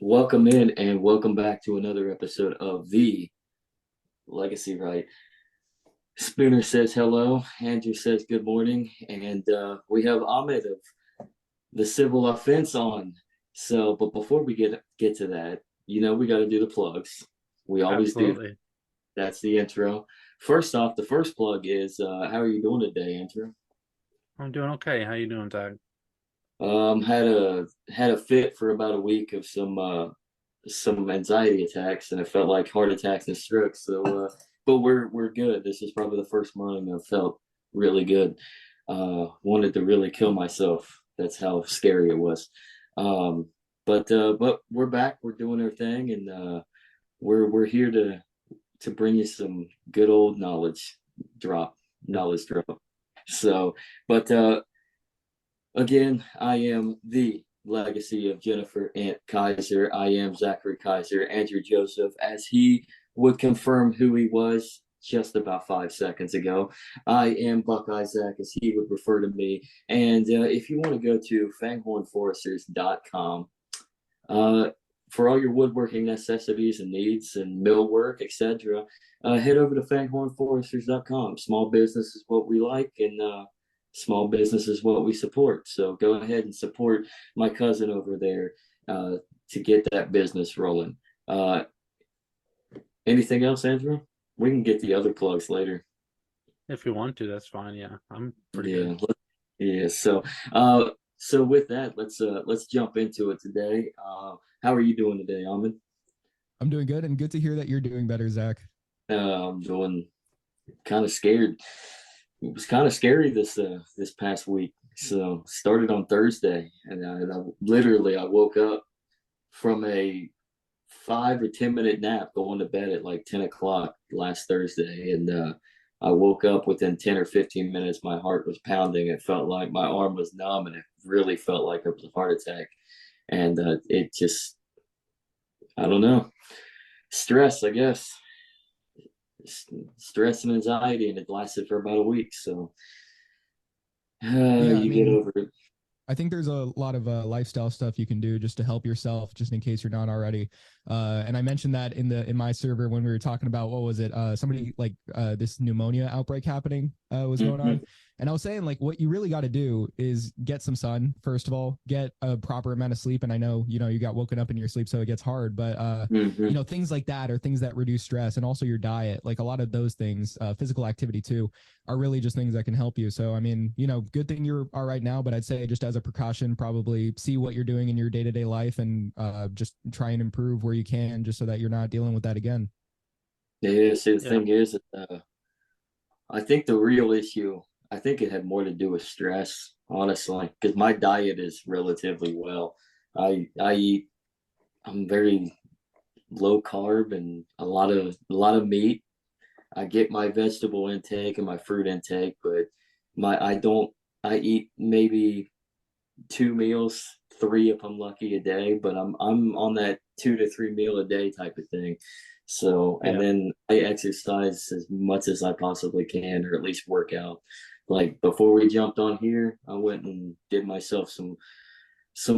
Welcome in and welcome back to another episode of the Legacy Right. Spooner says hello, Andrew says good morning, and we have Ahmed of the Civil Offense on. But before we get to that, we got to do the plugs. We always do. Absolutely. That's the intro. First off, the first plug is how are you doing today, Andrew? I'm doing okay. How you doing, Doug? Had a fit for about a week of some anxiety attacks, and it felt like heart attacks and strokes. But we're good. This is probably the first morning I've felt really good. Wanted to really kill myself. That's how scary it was. But we're back. We're doing our thing, and we're here to bring you some good old knowledge drop. So, but again, I am the legacy of Jennifer Ant Kaiser. I am Zachary Kaiser, Andrew Joseph, as he would confirm who he was just about 5 seconds ago. I am Buckeye Zach, as he would refer to me. And if you want to go to fanghornforesters.com, for all your woodworking necessities and needs and millwork, etc., head over to fanghornforesters.com. Small business is what we like, and small business is what we support. So go ahead and support my cousin over there to get that business rolling. Anything else, Andrew? We can get the other plugs later. If you want to, that's fine. Yeah, I'm pretty Yeah, good. yeah. So with that, let's jump into it today. How are you doing today, Ahmed? I'm doing good, and good to hear that you're doing better, Zach. I'm doing kind of scared. It was kind of scary this past week. So started on Thursday, and I woke up from a 5 or 10 minute nap, going to bed at like 10 o'clock last Thursday, and I woke up within 10 or 15 minutes. My heart was pounding. It felt like my arm was numb, and it really felt like it was a heart attack. And it just, I don't know, stress, I guess, stress and anxiety, and it lasted for about a week. So Yeah, I you get mean, over it. I think there's a lot of lifestyle stuff you can do just to help yourself, just in case you're not already. And I mentioned that in my server when we were talking about what was it? Somebody like this pneumonia outbreak happening was going Mm-hmm. on, and I was saying like what you really got to do is get some sun first of all, get a proper amount of sleep. And I know you got woken up in your sleep, so it gets hard, but Mm-hmm. things like that are things that reduce stress, and also your diet, like a lot of those things, physical activity too, are really just things that can help you. So, I mean, good thing you're all right now, but I'd say just as a precaution, probably see what you're doing in your day to day life and just try and improve where you can, just so that you're not dealing with that again. Yeah, see, the Yeah. thing is, I think the real issue, I think it had more to do with stress, honestly, because my diet is relatively well. I eat, I'm very low carb and a lot of meat. I get my vegetable intake and my fruit intake, but my I don't I eat maybe 2 meals, three if I'm lucky a day, but I'm on that 2 to 3 meal a day type of thing. So, and Yeah. then I exercise as much as I possibly can, or at least work out. Like before we jumped on here, I went and did myself some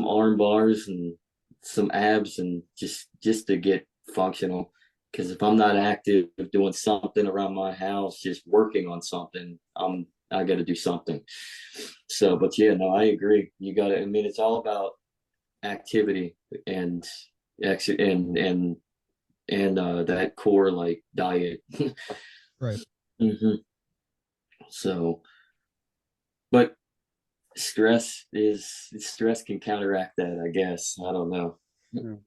arm bars and some abs, and just to get functional. Because if I'm not active doing something around my house, just working on something, I got to do something. So, but yeah, no, I agree. You got to. I mean, it's all about activity and exit and that core like diet. Right. hmm So, but stress can counteract that, I guess. I don't know. Mm.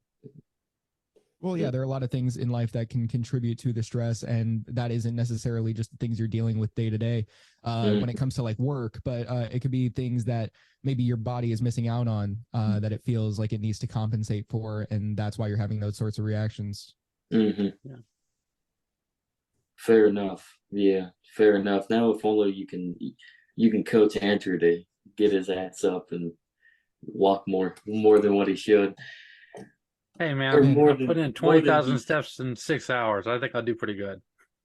Well, yeah, there are a lot of things in life that can contribute to the stress, and that isn't necessarily just the things you're dealing with day to day when it comes to like work, but it could be things that maybe your body is missing out on that it feels like it needs to compensate for, and that's why you're having those sorts of reactions. hmm Yeah. Fair enough. Yeah, fair enough. Now, if only you can coach Andrew to get his ass up and walk more than what he should, Hey, or man, Man, more I put than in more twenty than thousand he steps in 6 hours. I think I'll do pretty good.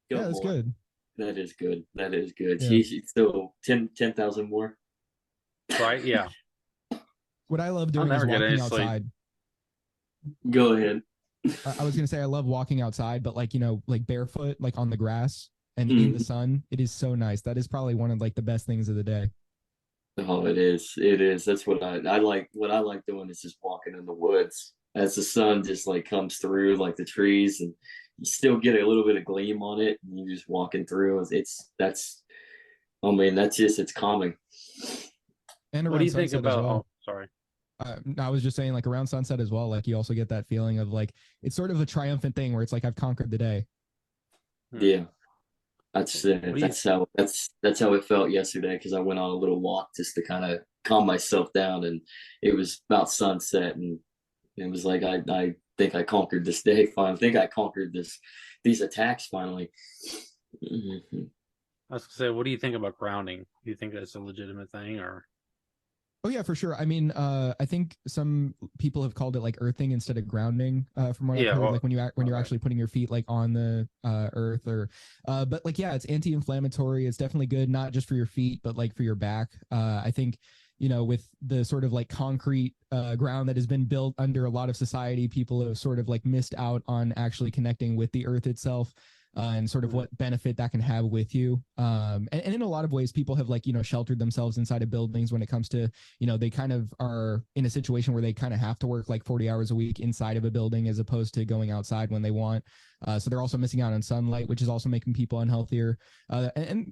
yeah, go that's more. good. That is good. That is good. Yeah. He's still 10,000 more. Right? Yeah. What I love I'll doing is never get any walking sleep. outside. Go ahead. I was gonna say I love walking outside, but like, you know, like barefoot, like on the grass and in the sun. It is so nice. That is probably one of like the best things of the day. Oh, it is. It is. That's what I like. What I like doing is just walking in the woods as the sun just like comes through like the trees, and you still get a little bit of gleam on it, and you're just walking through. It's that's I mean, that's just it's calming. And What do around you think sunset as about? well. Oh, sorry. I was just saying, like around sunset as well, like you also get that feeling of like it's sort of a triumphant thing where it's like I've conquered the day. Hmm. Yeah. That's What do you? that's how it felt yesterday because I went on a little walk just to kind of calm myself down, and it was about sunset, and it was like I think I conquered this day finally. I think I conquered these attacks finally. Mhm. I was gonna say, what do you think about grounding? Do you think that's a legitimate thing, or? Oh yeah, for sure. I mean, I think some people have called it like earthing instead of grounding, from what I've Yeah. heard. Well, Like when when you're okay. actually putting your feet like on the earth, or, but like yeah, it's anti-inflammatory. It's definitely good, not just for your feet, but like for your back. I think, you know, with the sort of like concrete ground that has been built under a lot of society, people have sort of like missed out on actually connecting with the earth itself. And sort of what benefit that can have with you. And in a lot of ways, people have like, you know, sheltered themselves inside of buildings when it comes to, you know, they kind of are in a situation where they kind of have to work like 40 hours a week inside of a building as opposed to going outside when they want. So they're also missing out on sunlight, which is also making people unhealthier.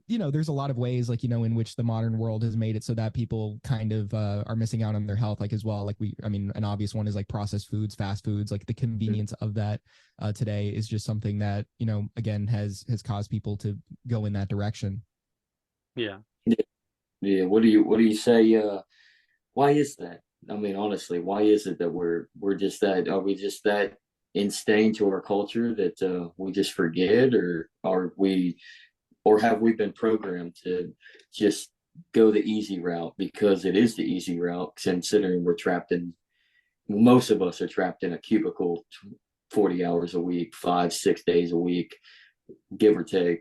You know, there's a lot of ways like, you know, in which the modern world has made it so that people kind of are missing out on their health, like as well. Like I mean, an obvious one is like processed foods, fast foods, like the convenience of that today is just something that, you know, again, has caused people to go in that direction. Yeah. Yeah, yeah. What do you say? Why is that? I mean, honestly, why is it that we're just that? Are we just that ingrained to our culture that we just forget, or are we, or have we been programmed to just go the easy route because it is the easy route, considering we're trapped in, most of us are trapped in a cubicle 40 hours a week, 5, 6 days a week, give or take.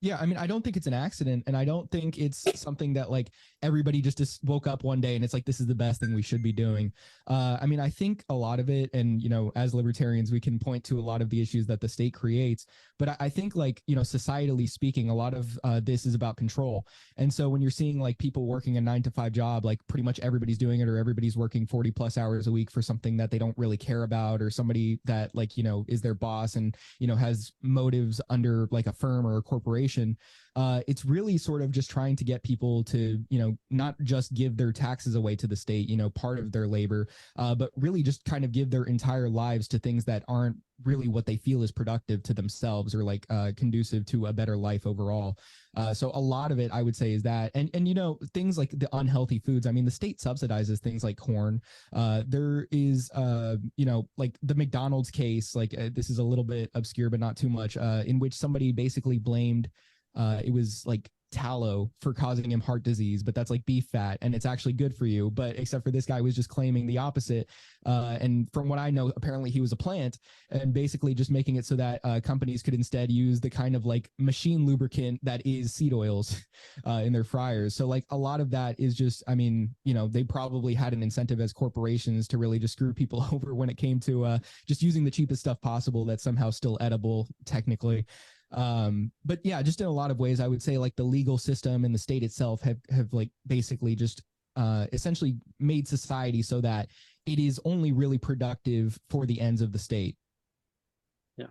Yeah, I mean, I don't think it's an accident, and I don't think it's something that like everybody just woke up one day and it's like this is the best thing we should be doing. I mean, I think a lot of it, and you know, as libertarians, we can point to a lot of the issues that the state creates. But I think, like, you know, societally speaking, a lot of this is about control. And so when you're seeing like people working a 9 to 5 job, like pretty much everybody's doing it, or everybody's working 40 plus hours a week for something that they don't really care about, or somebody that like, you know, is their boss and, you know, has motives under like a firm or a corporation. It's really sort of just trying to get people to, you know, not just give their taxes away to the state, you know, part of their labor, but really just kind of give their entire lives to things that aren't really what they feel is productive to themselves or like conducive to a better life overall. So a lot of it, I would say, is that, and you know, things like the unhealthy foods. I mean, the state subsidizes things like corn. There is, you know, like the McDonald's case. Like this is a little bit obscure, but not too much. In which somebody basically blamed it was like tallow for causing him heart disease, but that's like beef fat and it's actually good for you. But except for this guy was just claiming the opposite. And from what I know, apparently he was a plant and basically just making it so that companies could instead use the kind of like machine lubricant that is seed oils in their fryers. So like a lot of that is just, I mean, you know, they probably had an incentive as corporations to really just screw people over when it came to just using the cheapest stuff possible that's somehow still edible technically. But yeah, just in a lot of ways, I would say like the legal system and the state itself have like basically just essentially made society so that it is only really productive for the ends of the state. Yeah.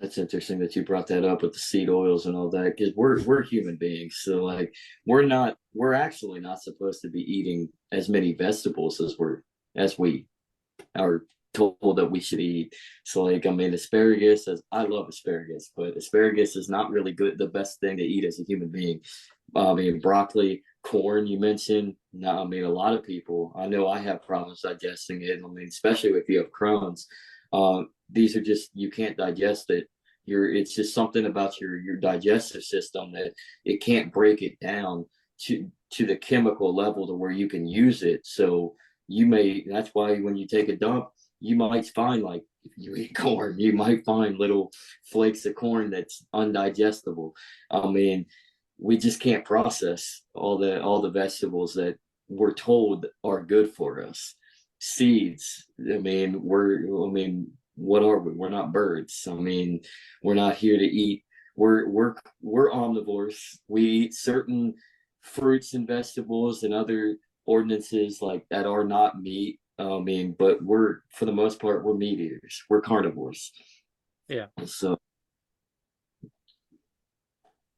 That's interesting that you brought that up with the seed oils and all that, because we're human beings, so like we're actually not supposed to be eating as many vegetables as we are told that we should eat. So like, I mean, asparagus, as I love asparagus, but asparagus is not really good, the best thing to eat as a human being. I mean, broccoli, corn, you mentioned. No, I mean, a lot of people, I know I have problems digesting it. I mean, especially if you have Crohn's. These are just, you can't digest it. It's just something about your digestive system that it can't break it down to the chemical level to where you can use it. So that's why when you take a dump, you might find, like, if you eat corn, you might find little flakes of corn that's undigestible. I mean, we just can't process all the vegetables that we're told are good for us. seeds. I mean, what are we? We're not birds. I mean, we're not here to eat. We're omnivores. We eat certain fruits and vegetables and other ordinances like that are not meat. I mean, but we're, for the most part, we're meat eaters. We're carnivores. Yeah. So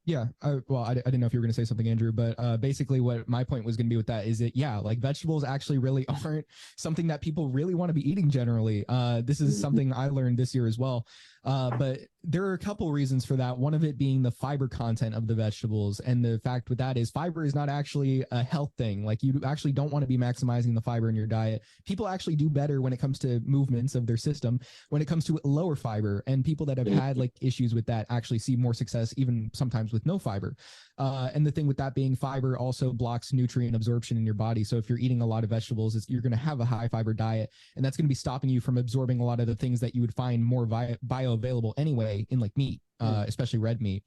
Yeah, I didn't know if you were going to say something, Andrew, but basically what my point was going to be with that is that, yeah, like vegetables actually really aren't something that people really want to be eating generally. This is something I learned this year as well. But there are a couple reasons for that. One of it being the fiber content of the vegetables. And the fact with that is fiber is not actually a health thing. Like you actually don't want to be maximizing the fiber in your diet. People actually do better when it comes to movements of their system, when it comes to lower fiber. And people that have had like issues with that actually see more success, even sometimes with no fiber. And the thing with that being, fiber also blocks nutrient absorption in your body. So if you're eating a lot of vegetables, you're going to have a high fiber diet, and that's going to be stopping you from absorbing a lot of the things that you would find more bioavailable anyway in like meat, especially red meat.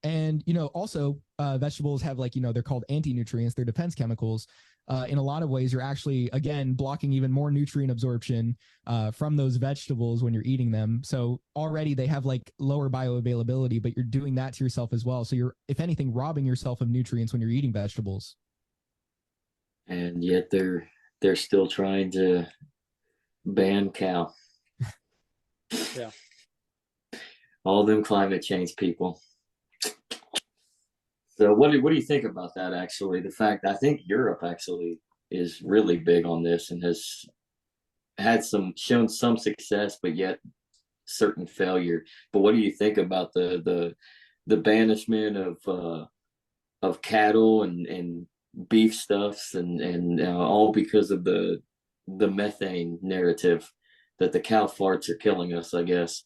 And, also vegetables have like, they're called anti-nutrients, they're defense chemicals. In a lot of ways, you're actually, again, blocking even more nutrient absorption from those vegetables when you're eating them. So already they have like lower bioavailability, but you're doing that to yourself as well. So you're, if anything, robbing yourself of nutrients when you're eating vegetables. And yet they're still trying to ban cow. Yeah. All them climate change people. So what do you think about that? Actually, the fact, I think Europe actually is really big on this and has shown some success, but yet certain failure. But what do you think about the banishment of cattle and beef stuffs and all because of the methane narrative that the cow farts are killing us, I guess.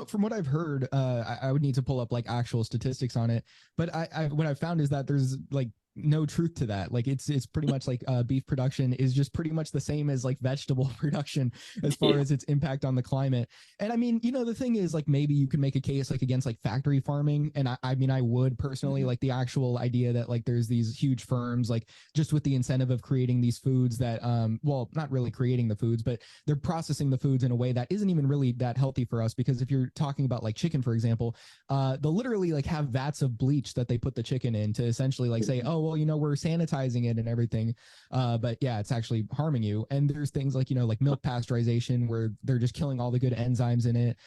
From what I've heard, I would need to pull up like actual statistics on it, but what I've found is that there's like no truth to that. Like it's pretty much like beef production is just pretty much the same as like vegetable production as far as its impact on the climate. And I mean, the thing is like maybe you could make a case like against like factory farming. And I mean, I would personally like the actual idea that like there's these huge firms like just with the incentive of creating these foods that well, not really creating the foods, but they're processing the foods in a way that isn't even really that healthy for us. Because if you're talking about like chicken, for example, they'll literally like have vats of bleach that they put the chicken in to essentially like say, oh, well, we're sanitizing it and everything. But yeah, it's actually harming you. And there's things like, like milk pasteurization where they're just killing all the good enzymes in it.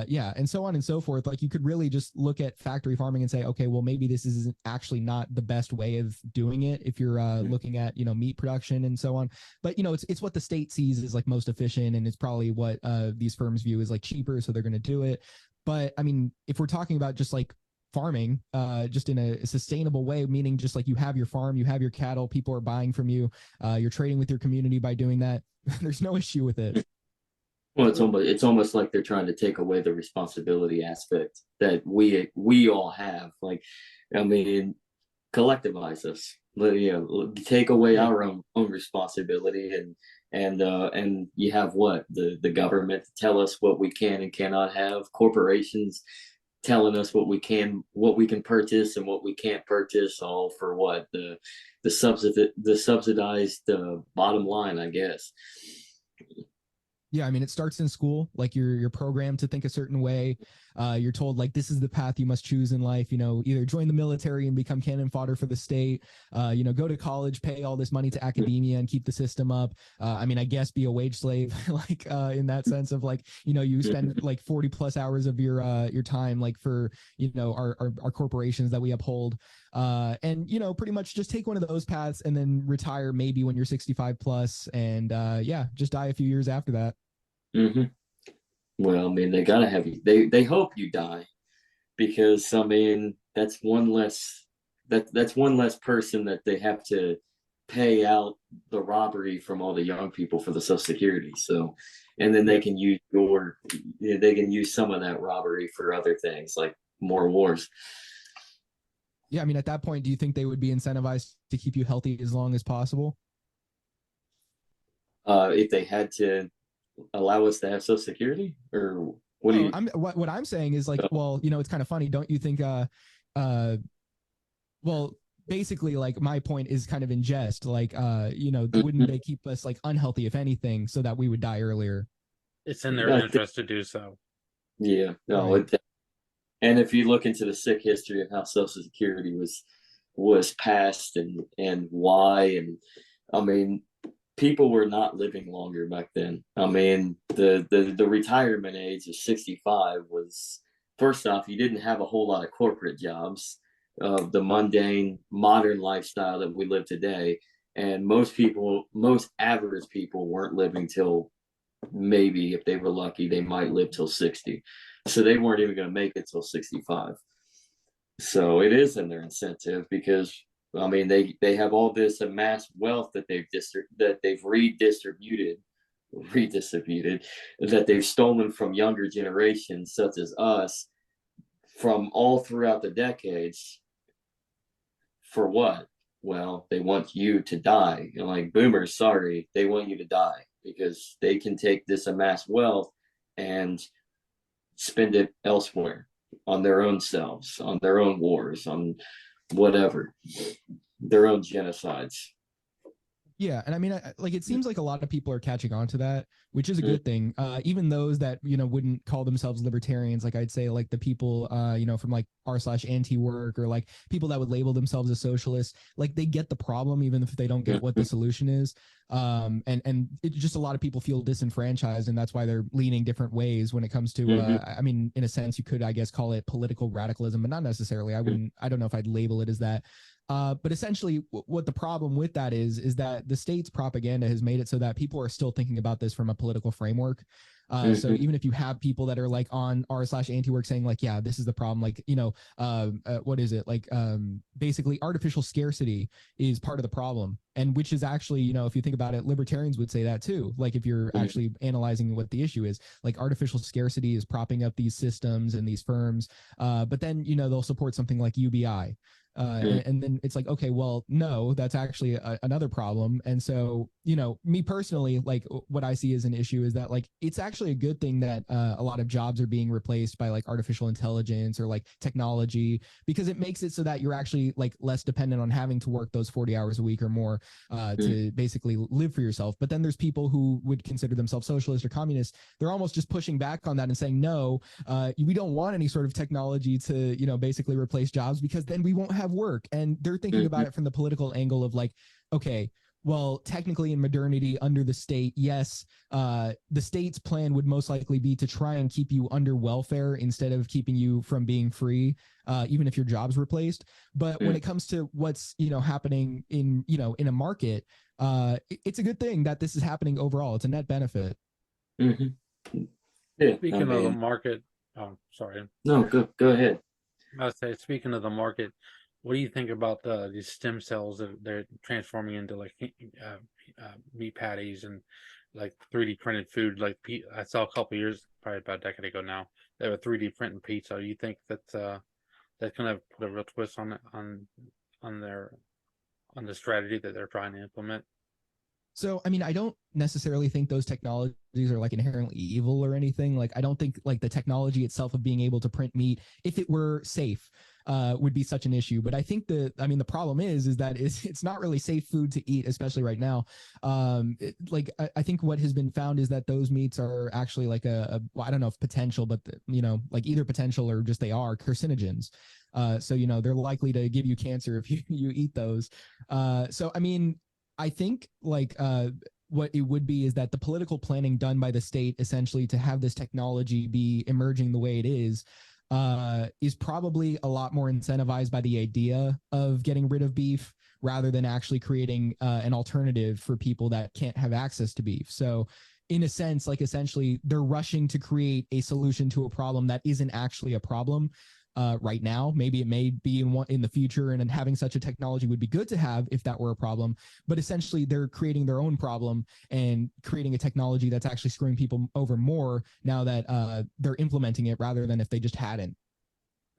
Yeah. And so on and so forth. Like you could really just look at factory farming and say, okay, well, maybe this is actually not the best way of doing it if you're looking at, meat production and so on. But, it's what the state sees as like most efficient. And it's probably what these firms view as like cheaper. So they're going to do it. But I mean, if we're talking about just like farming just in a sustainable way, meaning just like you have your farm, you have your cattle, people are buying from you, you're trading with your community by doing that, there's no issue with it. Well, it's almost like they're trying to take away the responsibility aspect that we all have. Like, I mean, collectivize us, take away our own responsibility, and you have what the government to tell us what we can and cannot have, corporations telling us what we can purchase and what we can't purchase, all for what the subsidized bottom line, I guess. Yeah, I mean, it starts in school. Like you're programmed to think a certain way. You're told like this is the path you must choose in life. Either join the military and become cannon fodder for the state. Go to college, pay all this money to academia and keep the system up. I mean, I guess be a wage slave, like in that sense of like you spend like 40 plus hours of your time like for our corporations that we uphold. And pretty much just take one of those paths and then retire maybe when you're 65 plus, and yeah, just die a few years after that. Mm-hmm. Well, I mean, they gotta have you. They hope you die, because I mean that's one less person that they have to pay out the robbery from all the young people for the Social Security. So, and then they can use some of that robbery for other things like more wars. Yeah, I mean, at that point, do you think they would be incentivized to keep you healthy as long as possible? If they had to allow us to have Social Security, or what do you? What I'm saying is like, well, it's kind of funny, don't you think? Well, basically, like, my point is kind of in jest, like, wouldn't they keep us like unhealthy, if anything, so that we would die earlier? It's in their interest to do so. Yeah, no, Right. and if you look into the sick history of how Social Security was passed and why, and I mean, people were not living longer back then. I mean, the retirement age of 65 was, first off, you didn't have a whole lot of corporate jobs of the mundane modern lifestyle that we live today. And most average people weren't living till, maybe if they were lucky, they might live till 60. So they weren't even going to make it till 65. So it is in their incentive because, I mean, they have all this amassed wealth that they've redistributed, that they've stolen from younger generations such as us from all throughout the decades. For what? Well, they want you to die. Like, boomers, sorry, they want you to die because they can take this amassed wealth and spend it elsewhere, on their own selves, on their own wars, on whatever, their own genocides. Yeah, and I mean, like, it seems like a lot of people are catching on to that, which is a good thing. Even those that wouldn't call themselves libertarians, like, I'd say, like, the people from like r/anti-work, or like people that would label themselves as socialists, like, they get the problem even if they don't get what the solution is. And it's just, a lot of people feel disenfranchised, and that's why they're leaning different ways when it comes to I mean, in a sense, you could, I guess, call it political radicalism, but not necessarily. I don't know if I'd label it as that. But essentially, what the problem with that is that the state's propaganda has made it so that people are still thinking about this from a political framework. So even if you have people that are like on r/anti-work saying, like, yeah, this is the problem, like, what is it, like, basically artificial scarcity is part of the problem, and which is actually, if you think about it, libertarians would say that too. Like, if you're actually analyzing what the issue is, like, artificial scarcity is propping up these systems and these firms, but then they'll support something like UBI. And then it's like, okay, well, no, that's actually another problem. And so, me personally, like, what I see as an issue is that, like, it's actually a good thing that a lot of jobs are being replaced by like artificial intelligence or like technology, because it makes it so that you're actually like less dependent on having to work those 40 hours a week or more to basically live for yourself. But then there's people who would consider themselves socialist or communist. They're almost just pushing back on that and saying, no, we don't want any sort of technology to, basically replace jobs, because then we won't have work. And they're thinking about it from the political angle of like, okay, well, technically in modernity under the state, yes, the state's plan would most likely be to try and keep you under welfare instead of keeping you from being free, even if your job's replaced. But when it comes to what's, happening in, in a market, it's a good thing that this is happening overall. It's a net benefit. Yeah. Speaking of the market, oh, sorry. No, go ahead. I was say, speaking of the market, what do you think about these stem cells that they're transforming into like meat patties and like 3D printed food? Like, I saw a couple years, probably about a decade ago now, they were 3D printing pizza. You think that's gonna put a real twist on the strategy that they're trying to implement? So, I mean, I don't necessarily think those technologies are like inherently evil or anything. Like, I don't think like the technology itself of being able to print meat, if it were safe, would be such an issue. But I think the problem is that it's not really safe food to eat, especially right now. I think what has been found is that those meats are actually like well, I don't know if potential, but like either potential or just they are carcinogens. So, they're likely to give you cancer if you eat those. So, I mean, I think like what it would be is that the political planning done by the state essentially to have this technology be emerging the way it is probably a lot more incentivized by the idea of getting rid of beef rather than actually creating an alternative for people that can't have access to beef. So in a sense, like, essentially they're rushing to create a solution to a problem that isn't actually a problem. Right now, maybe it may be in the future, and having such a technology would be good to have if that were a problem. But essentially, they're creating their own problem and creating a technology that's actually screwing people over more now that they're implementing it rather than if they just hadn't.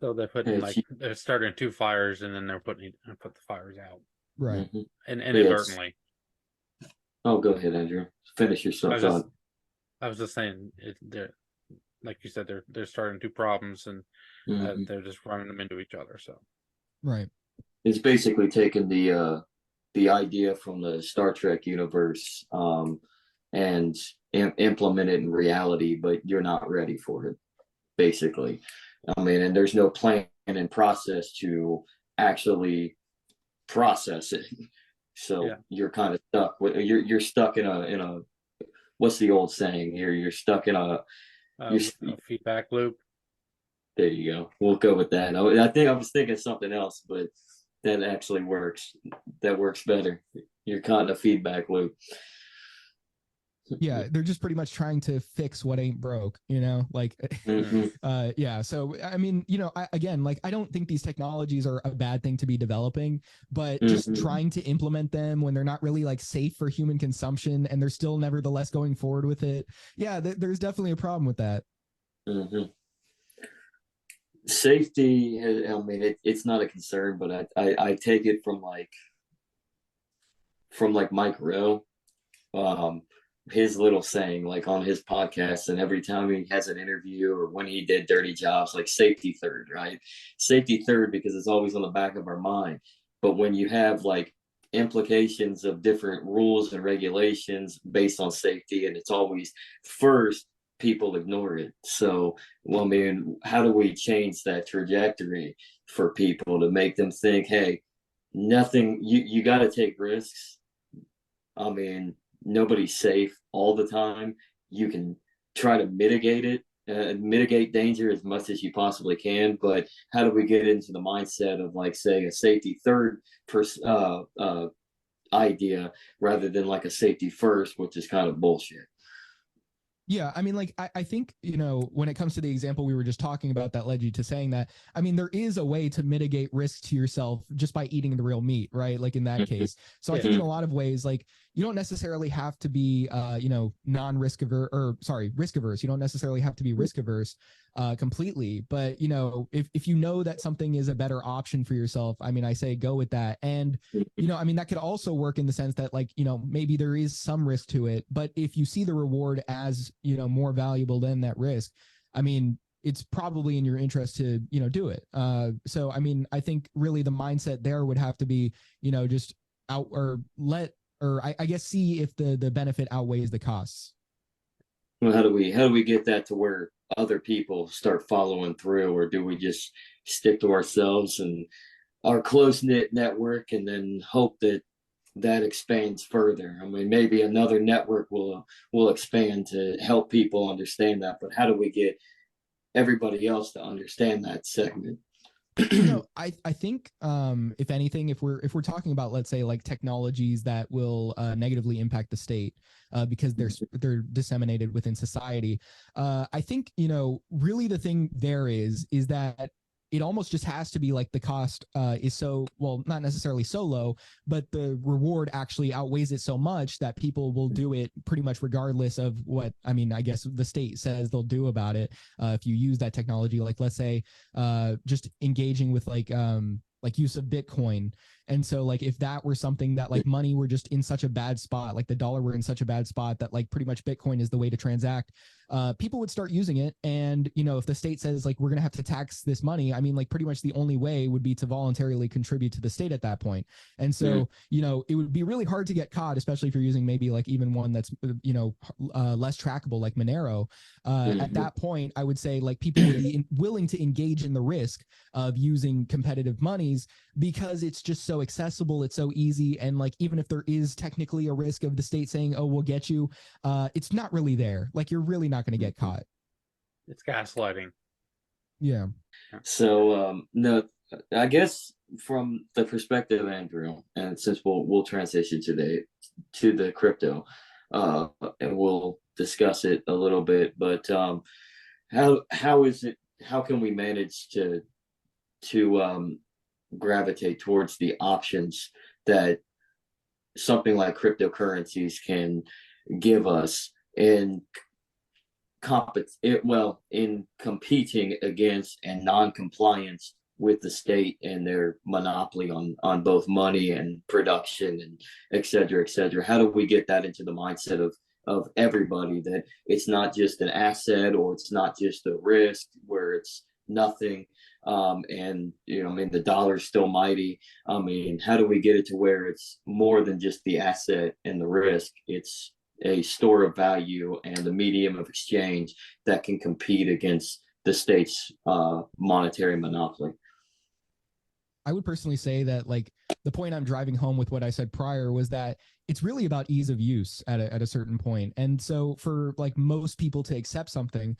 So they're putting they're starting two fires and then they're put the fires out, right? And inadvertently. Oh, go ahead, Andrew. Finish your thought. I was just saying, they're, like you said, they're starting two problems and they're just running them into each other. So, right. it's basically taking the idea from the Star Trek universe, and implement it in reality, but you're not ready for it, basically. I mean, and there's no plan and process to actually process it. So you're kind of stuck with you're stuck in a what's the old saying here? You're stuck in a feedback loop. There you go. We'll go with that. I think I was thinking something else, but that actually works. That works better. You're caught in a feedback loop. Yeah, they're just pretty much trying to fix what ain't broke, like yeah. So I mean, again, like, I don't think these technologies are a bad thing to be developing, but just trying to implement them when they're not really like safe for human consumption and they're still nevertheless going forward with it. Yeah, there's definitely a problem with that. Safety, I mean, it's not a concern, but I take it from Mike Rowe, his little saying, like, on his podcast, and every time he has an interview or when he did Dirty Jobs, like, safety third, right? Safety third, because it's always on the back of our mind. But when you have like implications of different rules and regulations based on safety, and it's always first, people ignore it. So, well, I mean, how do we change that trajectory for people to make them think, hey, nothing, you got to take risks. I mean, nobody's safe all the time. You can try to mitigate it, mitigate danger as much as you possibly can. But how do we get into the mindset of, like, say, a safety third idea rather than like a safety first, which is kind of bullshit. Yeah, I mean, like, I think, when it comes to the example we were just talking about that led you to saying that, I mean, there is a way to mitigate risk to yourself just by eating the real meat, right? Like in that case. So I think in a lot of ways, like, you don't necessarily have to be, risk averse. You don't necessarily have to be risk averse completely. But, if you know that something is a better option for yourself, I mean, I say go with that. And, I mean, that could also work in the sense that, like, maybe there is some risk to it. But if you see the reward as, more valuable than that risk, I mean, it's probably in your interest to, do it. So, I mean, I think really the mindset there would have to be, just out or let, or I guess see if the benefit outweighs the costs. Well, how do we get that to where other people start following through, or do we just stick to ourselves and our close-knit network and then hope that expands further? I mean, maybe another network will expand to help people understand that, but how do we get everybody else to understand that segment? I think if anything, if we're talking about, let's say, like, technologies that will negatively impact the state because they're disseminated within society, I think, really the thing there is that it almost just has to be like the cost is so, well, not necessarily so low, but the reward actually outweighs it so much that people will do it pretty much regardless of what, I mean, I guess the state says they'll do about it. If you use that technology, like, let's say, just engaging with like use of Bitcoin. And so, like, if that were something that, like, money were just in such a bad spot, like the dollar were in such a bad spot that, like, pretty much Bitcoin is the way to transact, people would start using it. And, if the state says, like, we're going to have to tax this money, I mean, like, pretty much the only way would be to voluntarily contribute to the state at that point. And so, it would be really hard to get caught, especially if you're using maybe like even one that's, less trackable, like Monero. At that point, I would say, like, people would be willing to engage in the risk of using competitive monies because it's just so accessible, it's so easy. And, like, even if there is technically a risk of the state saying, oh, we'll get you, it's not really there. Like, you're really not going to get caught. It's gaslighting. Yeah. So no, I guess from the perspective of Andrew, and since we'll transition to the crypto, and we'll discuss it a little bit, but how is it, how can we manage to gravitate towards the options that something like cryptocurrencies can give us in competing against and non-compliance with the state and their monopoly on both money and production and et cetera. How do we get that into the mindset of everybody, that it's not just an asset or it's not just a risk where it's nothing? And I mean, the dollar's still mighty. I mean, how do we get it to where it's more than just the asset and the risk? It's a store of value and a medium of exchange that can compete against the state's monetary monopoly. I would personally say that, like, the point I'm driving home with what I said prior was that it's really about ease of use at a certain point. And so for like most people to accept something,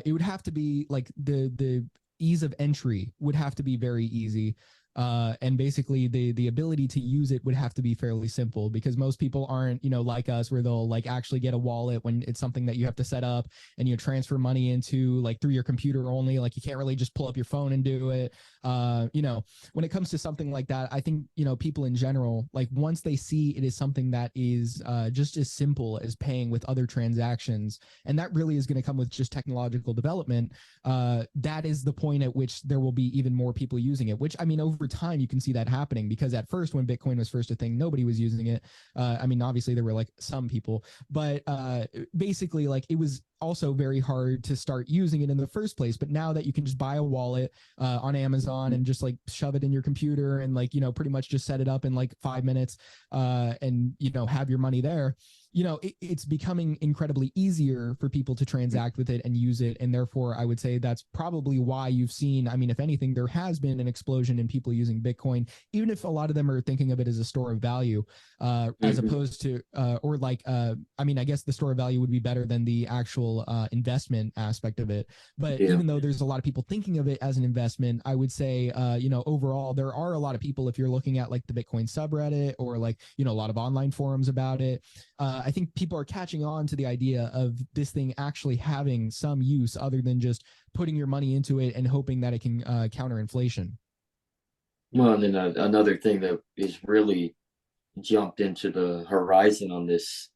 it would have to be like the ease of entry would have to be very easy. And basically the ability to use it would have to be fairly simple, because most people aren't, like us, where they'll like actually get a wallet when it's something that you have to set up and you transfer money into, like, through your computer only. Like, you can't really just pull up your phone and do it. When it comes to something like that, I think, people in general, like, once they see it is something that is just as simple as paying with other transactions, and that really is going to come with just technological development, that is the point at which there will be even more people using it, which, I mean, over time you can see that happening, because at first, when Bitcoin was first a thing, nobody was using it. I mean, obviously there were like some people, but basically, like, it was also very hard to start using it in the first place. But now that you can just buy a wallet on Amazon and just like shove it in your computer and, like, pretty much just set it up in like 5 minutes and have your money there, it's becoming incredibly easier for people to transact with it and use it. And therefore, I would say that's probably why you've seen, I mean, if anything, there has been an explosion in people using Bitcoin, even if a lot of them are thinking of it as a store of value, as opposed to, or like, I mean, I guess the store of value would be better than the actual investment aspect of it. But even though there's a lot of people thinking of it as an investment, I would say, overall, there are a lot of people, if you're looking at like the Bitcoin subreddit or like, a lot of online forums about it, I think people are catching on to the idea of this thing actually having some use other than just putting your money into it and hoping that it can counter inflation. Well, and then another thing that is really jumped into the horizon on this,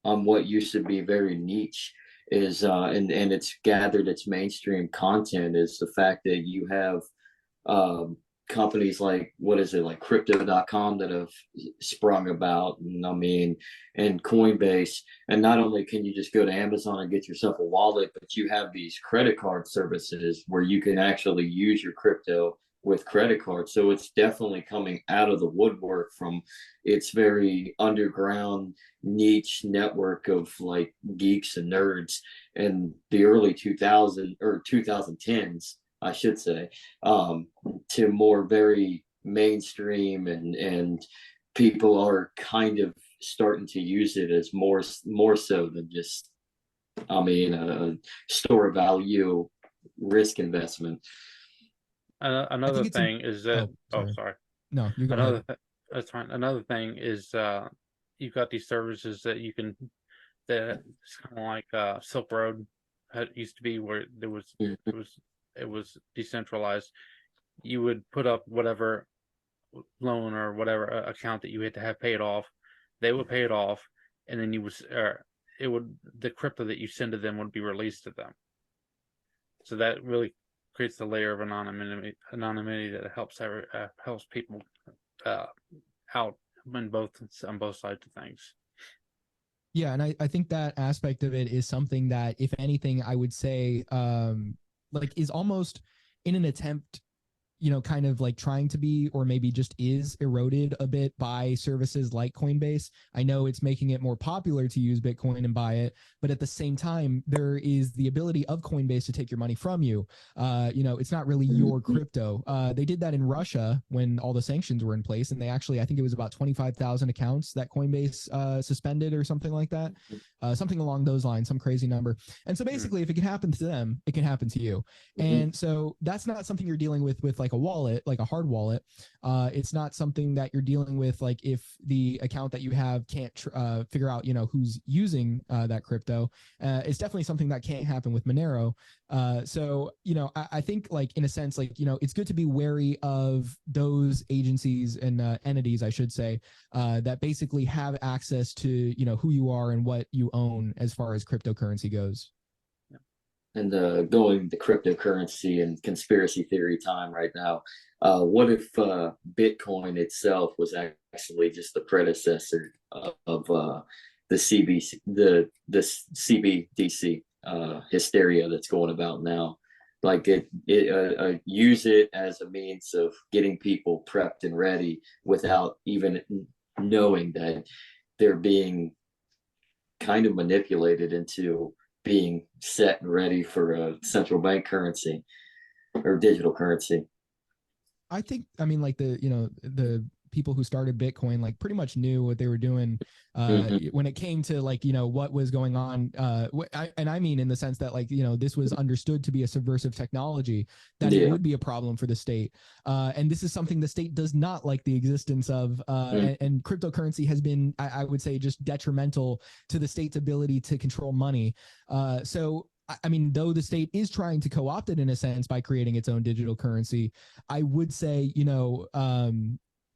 on what used to be very niche, is and it's gathered its mainstream content, is the fact that you have companies like, what is it, like crypto.com, that have sprung about, and I mean, and Coinbase. And not only can you just go to Amazon and get yourself a wallet, but you have these credit card services where you can actually use your crypto with credit cards. So it's definitely coming out of the woodwork from its very underground niche network of like geeks and nerds in the early 2000s or 2010s, I should say, to more very mainstream, and people are kind of starting to use it as more so than just, I mean, a store of value risk investment. Another thing is that, sorry. No, you go ahead. That's fine. Another thing is you've got these services that you can, that it's kind of like Silk Road used to be, where it was decentralized. You would put up whatever loan or whatever account that you had to have paid off. They would pay it off, and then the crypto that you send to them would be released to them. So that really creates the layer of anonymity that helps people out on both sides of things. Yeah, and I think that aspect of it is something that, if anything, I would say like is almost in an attempt, kind of like trying to be, or maybe just is eroded a bit by services like Coinbase. I know it's making it more popular to use Bitcoin and buy it, but at the same time, there is the ability of Coinbase to take your money from you. It's not really your crypto. They did that in Russia when all the sanctions were in place, and they actually, I think it was about 25,000 accounts that Coinbase suspended or something like that, something along those lines, some crazy number. And so basically, if it can happen to them, it can happen to you. And so that's not something you're dealing with like a wallet, like a hard wallet. It's not something that you're dealing with, like, if the account that you have can't figure out, who's using that crypto. It's definitely something that can't happen with Monero. So, I think, like, in a sense, like, it's good to be wary of those agencies and entities, I should say, that basically have access to, who you are and what you own as far as cryptocurrency goes. And going the cryptocurrency and conspiracy theory time right now. What if Bitcoin itself was actually just the predecessor of the CBDC hysteria that's going about now? like use it as a means of getting people prepped and ready without even knowing that they're being kind of manipulated into being set and ready for a central bank currency or digital currency. I think, I mean, like the people who started Bitcoin, like pretty much knew what they were doing when it came to like, what was going on. And I mean, in the sense that like, this was understood to be a subversive technology, that it would be a problem for the state. And this is something the state does not like the existence of. And cryptocurrency has been, I would say, just detrimental to the state's ability to control money. So I mean, though the state is trying to co-opt it in a sense by creating its own digital currency, I would say,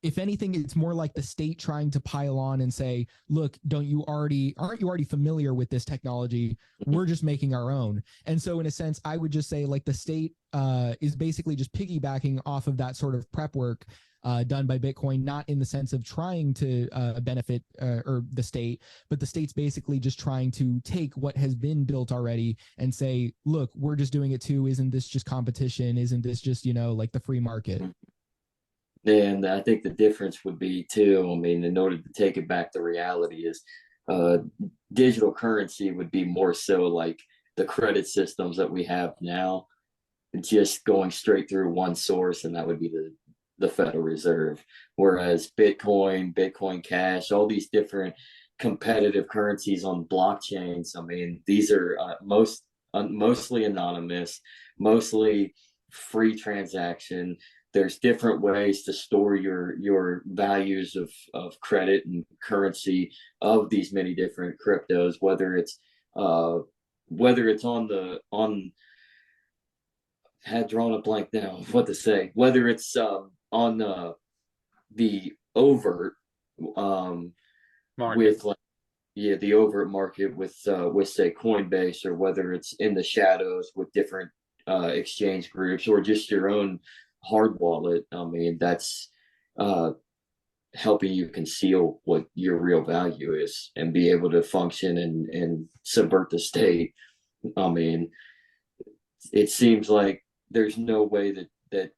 if anything, it's more like the state trying to pile on and say, look, aren't you already familiar with this technology? We're just making our own. And so in a sense, I would just say like the state is basically just piggybacking off of that sort of prep work done by Bitcoin, not in the sense of trying to benefit or the state, but the state's basically just trying to take what has been built already and say, look, we're just doing it too. Isn't this just competition? Isn't this just, like the free market? And I think the difference would be too, I mean, in order to take it back to reality is digital currency would be more so like the credit systems that we have now, just going straight through one source, and that would be the Federal Reserve. Whereas Bitcoin Cash, all these different competitive currencies on blockchains, I mean, these are mostly anonymous, mostly free transaction. There's different ways to store your values of credit and currency of these many different cryptos, whether it's on had drawn a blank now of what to say, whether it's on the overt with like the overt market with say Coinbase, or whether it's in the shadows with different exchange groups, or just your own hard wallet. I mean, that's helping you conceal what your real value is and be able to function and subvert the state. I mean, it seems like there's no way that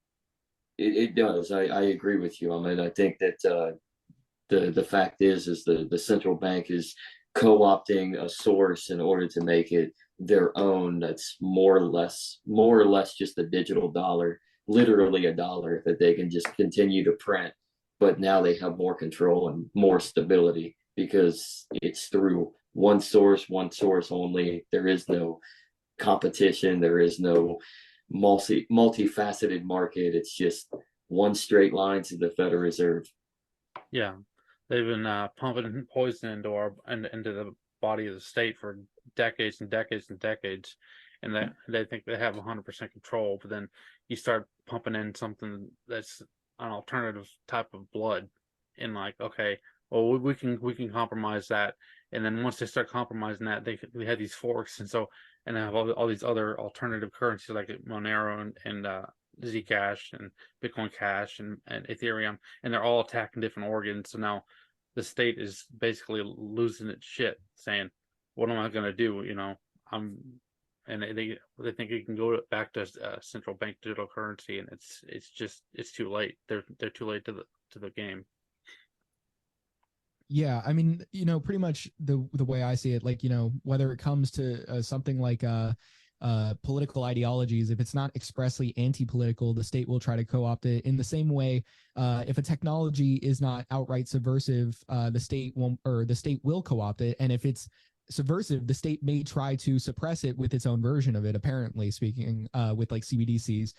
it does. I agree with you. I mean, I think that the fact is the central bank is co-opting a source in order to make it their own. That's more or less just a digital dollar, literally a dollar that they can just continue to print. But now they have more control and more stability because it's through one source only. There is no competition. There is no multifaceted market. It's just one straight line to the Federal Reserve. Yeah, they've been pumping poison into the body of the state for decades and decades and decades, and they think they have 100% control. But then you start pumping in something that's an alternative type of blood, and like, okay, well, we can compromise that. And then once they start compromising that, they have these forks, and they have all these other alternative currencies like Monero and Zcash and Bitcoin Cash and Ethereum, and they're all attacking different organs. So now the state is basically losing its shit, saying, "What am I going to do?" And they think it can go back to central bank digital currency, and it's too late. They're too late to the game. Yeah, I mean, pretty much the way I see it, like, whether it comes to something like political ideologies, if it's not expressly anti-political, the state will try to co-opt it. In the same way, if a technology is not outright subversive, the state won't, or the state will co-opt it. And if it's subversive, the state may try to suppress it with its own version of it, apparently speaking, with like CBDCs.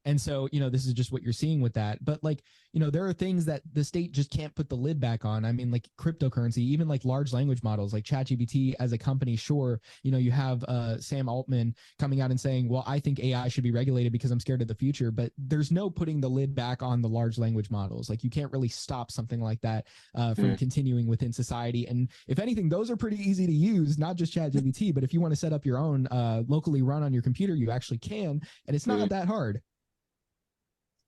And so, this is just what you're seeing with that. But like, there are things that the state just can't put the lid back on. I mean, like cryptocurrency, even like large language models like ChatGPT as a company, sure, you have Sam Altman coming out and saying, well, I think AI should be regulated because I'm scared of the future. But there's no putting the lid back on the large language models. Like you can't really stop something like that from continuing within society. And if anything, those are pretty easy to use, not just ChatGPT, but if you want to set up your own locally run on your computer, you actually can. And it's not that hard.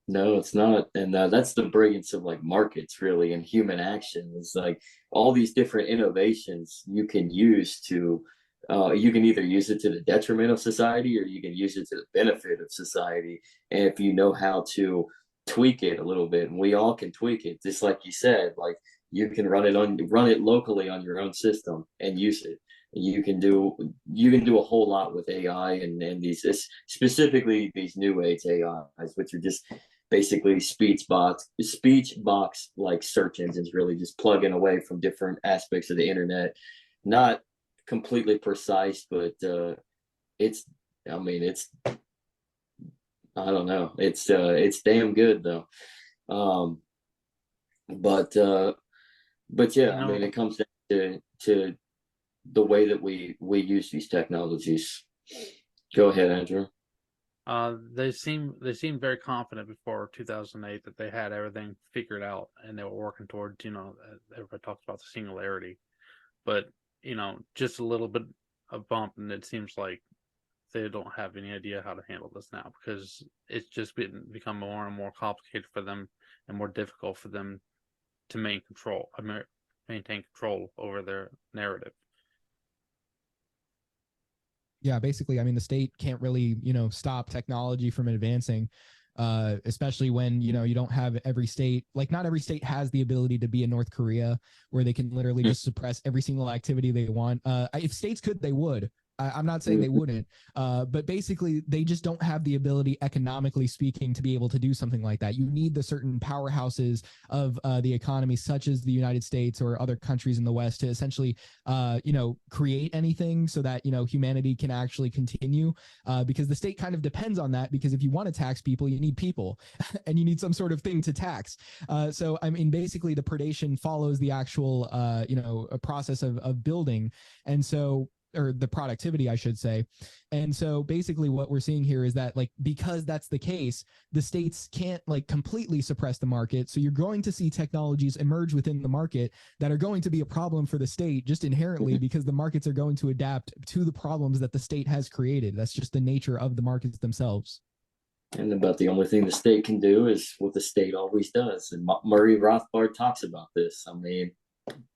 No, it's not. And that's the brilliance of like markets, really, and human action. It's like all these different innovations you can use to you can either use it to the detriment of society or you can use it to the benefit of society. And if you know how to tweak it a little bit, and we all can tweak it, just like you said, like you can run it locally on your own system and use it. You can do a whole lot with AI and these specifically these new age AIs, which are just basically speech box like search engines, really just plugging away from different aspects of the internet. Not completely precise, but it's I mean it's I don't know. It's damn good though. Um but yeah, I mean it comes down to the way that we use these technologies. Go ahead, Andrew. They seemed very confident before 2008 that they had everything figured out and they were working towards, everybody talks about the singularity, but just a little bit of bump, and it seems like they don't have any idea how to handle this now, because it's just become more and more complicated for them and more difficult for them to maintain control over their narrative. Yeah, basically, I mean, the state can't really, stop technology from advancing, especially when, you don't have every state, like not every state has the ability to be in North Korea where they can literally just suppress every single activity they want. If states could, they would. I'm not saying they wouldn't, but basically they just don't have the ability, economically speaking, to be able to do something like that. You need the certain powerhouses of the economy, such as the United States or other countries in the West, to essentially, create anything so that, humanity can actually continue, because the state kind of depends on that, because if you want to tax people, you need people and you need some sort of thing to tax. So, I mean, basically the predation follows the actual, a process of building. And so, or the productivity, I should say. And so basically what we're seeing here is that, like, because that's the case, the states can't like completely suppress the market. So you're going to see technologies emerge within the market that are going to be a problem for the state just inherently, because the markets are going to adapt to the problems that the state has created. That's just the nature of the markets themselves. And about the only thing the state can do is what the state always does. And Murray Rothbard talks about this. I mean,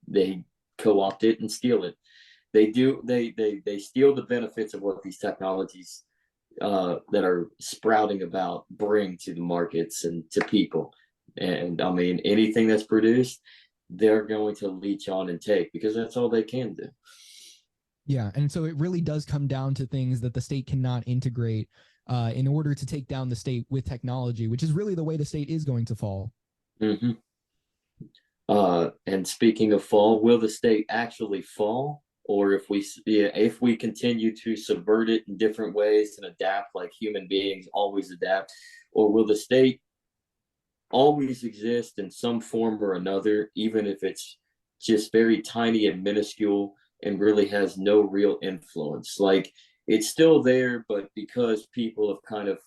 they co-opt it and steal it. They steal the benefits of what these technologies that are sprouting about bring to the markets and to people. And I mean, anything that's produced, they're going to leech on and take, because that's all they can do. Yeah, and so it really does come down to things that the state cannot integrate in order to take down the state with technology, which is really the way the state is going to fall. Mm-hmm. And speaking of fall, will the state actually fall? Or if we continue to subvert it in different ways and adapt like human beings always adapt, or will the state always exist in some form or another, even if it's just very tiny and minuscule and really has no real influence? Like, it's still there, but because people have kind of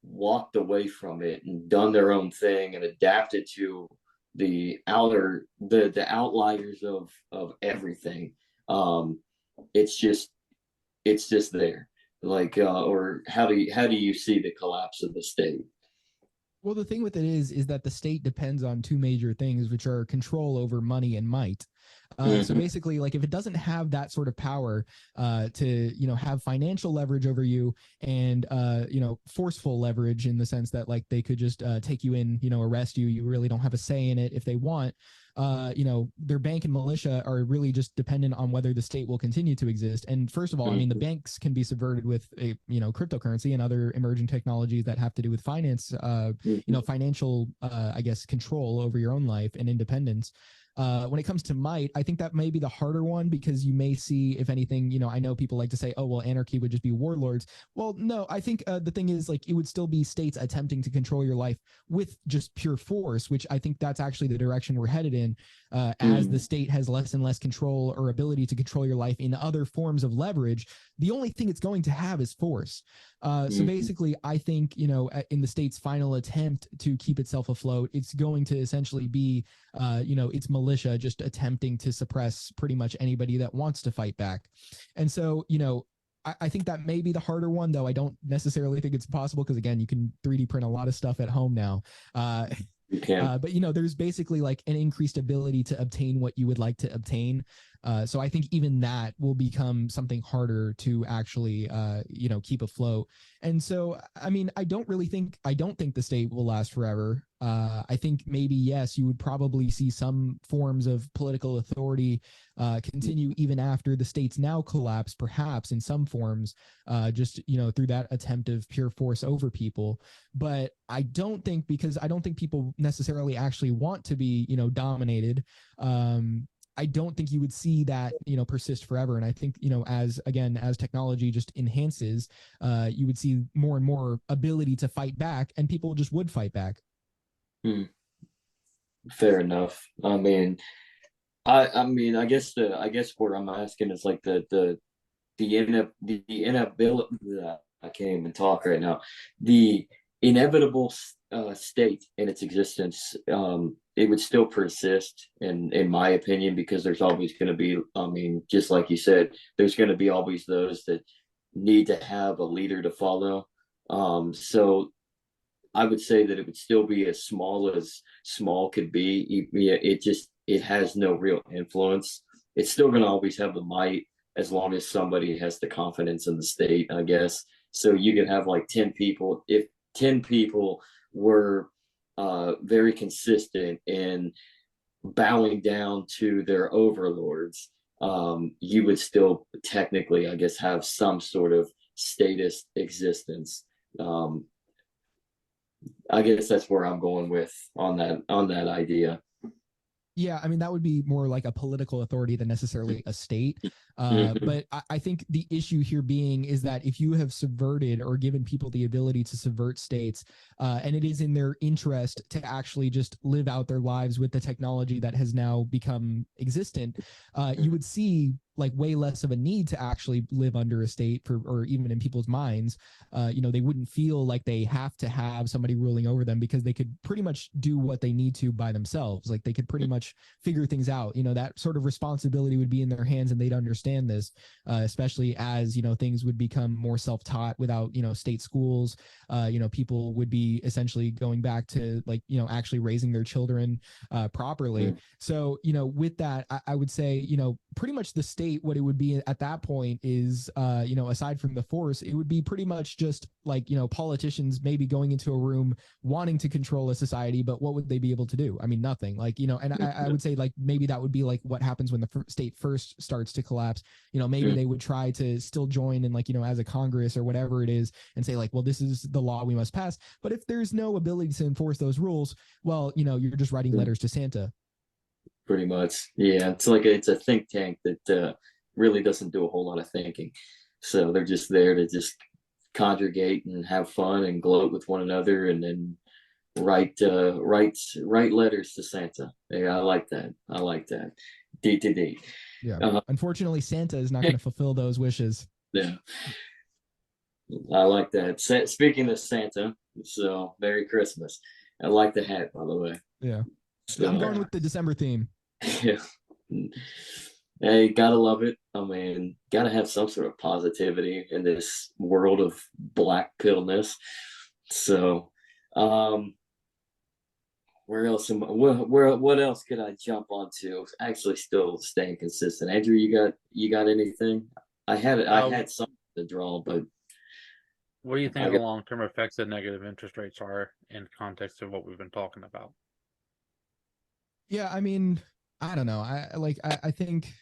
walked away from it and done their own thing and adapted to the outliers of everything, it's just there. Like, or how do you see the collapse of the state? Well, the thing with it is that the state depends on two major things, which are control over money and might. So basically, like, if it doesn't have that sort of power to, have financial leverage over you and, forceful leverage in the sense that, like, they could just take you in, arrest you. You really don't have a say in it if they want. Their bank and militia are really just dependent on whether the state will continue to exist. And first of all, I mean, the banks can be subverted with a, cryptocurrency and other emerging technologies that have to do with finance, financial, I guess, control over your own life and independence. When it comes to might, I think that may be the harder one, because you may see, if anything, I know people like to say, oh, well, anarchy would just be warlords. Well, no, I think the thing is, like, it would still be states attempting to control your life with just pure force, which I think that's actually the direction we're headed in, as the state has less and less control or ability to control your life in other forms of leverage. The only thing it's going to have is force. So basically, I think, in the state's final attempt to keep itself afloat, it's going to essentially be, its militia just attempting to suppress pretty much anybody that wants to fight back. And so, I think that may be the harder one, though I don't necessarily think it's possible, because, again, you can 3D print a lot of stuff at home now. You can. But there's basically like an increased ability to obtain what you would like to obtain. So I think even that will become something harder to actually keep afloat. And so I mean, I don't think the state will last forever. I think maybe, yes, you would probably see some forms of political authority continue even after the states now collapse, perhaps in some forms, just through that attempt of pure force over people. But I don't think people necessarily actually want to be dominated. I don't think you would see that persist forever. And I think as technology just enhances, you would see more and more ability to fight back, and people just would fight back. Fair enough. I mean, I guess what I'm asking is like the inability. I can't even talk right now. The inevitable state in its existence. It would still persist, in my opinion, because there's always going to be. I mean, just like you said, there's going to be always those that need to have a leader to follow. So I would say that it would still be as small could be. It has no real influence. It's still going to always have the might as long as somebody has the confidence in the state, I guess. So you could have like 10 people. If 10 people were very consistent in bowing down to their overlords, you would still technically, I guess, have some sort of statist existence. I guess that's where I'm going with on that idea. Yeah, I mean, that would be more like a political authority than necessarily a state. But I think the issue here being is that if you have subverted or given people the ability to subvert states, and it is in their interest to actually just live out their lives with the technology that has now become existent, you would see like way less of a need to actually live under a state or even in people's minds. They wouldn't feel like they have to have somebody ruling over them because they could pretty much do what they need to by themselves. Like they could pretty much figure things out. That sort of responsibility would be in their hands, and they'd understand this, especially as things would become more self-taught without state schools. People would be essentially going back to like actually raising their children properly. So with that, I would say pretty much the state, what it would be at that point is aside from the force, it would be pretty much just like politicians maybe going into a room wanting to control a society, but what would they be able to do? I mean, nothing. Like and I would say like maybe that would be like what happens when the state first starts to collapse. Maybe they would try to still join in like as a Congress or whatever it is and say like, well, this is the law we must pass. But if there's no ability to enforce those rules, well, you're just writing letters to Santa. Pretty much. Yeah, it's a think tank that really doesn't do a whole lot of thinking. So they're just there to just congregate and have fun and gloat with one another, and then write letters to Santa. Yeah, I like that. D. Yeah. Unfortunately, Santa is not going to fulfill those wishes. Yeah. I like that. Speaking of Santa, so Merry Christmas. I like the hat, by the way. Yeah. So, I'm going with the December theme. Yeah. Hey, gotta love it. I mean, gotta have some sort of positivity in this world of black pillness. So, where else what else could I jump onto? Actually, still staying consistent. Andrew, you got anything? I had something to draw, but what do you think the long-term effects of negative interest rates are in context of what we've been talking about? Yeah, I mean, I don't know. I think,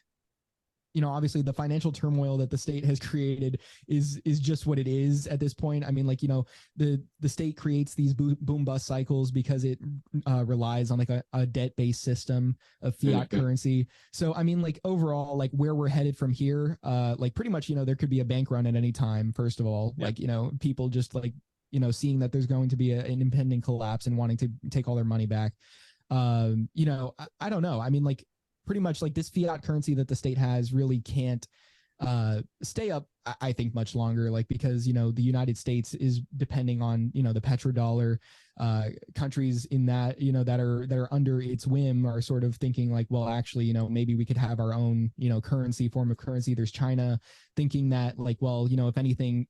obviously the financial turmoil that the state has created is just what it is at this point. I mean, like, the state creates these boom bust cycles because it relies on like a debt-based system of fiat currency. So, I mean, like overall, like where we're headed from here, like pretty much, there could be a bank run at any time. First of all, like, people just like, seeing that there's going to be an impending collapse and wanting to take all their money back. I don't know. I mean, like pretty much like this fiat currency that the state has really can't stay up, I think, much longer, like because the United States is depending on the petrodollar. Countries in that that are under its whim are sort of thinking like, well, actually, maybe we could have our own form of currency. There's China thinking that like, well, if anything,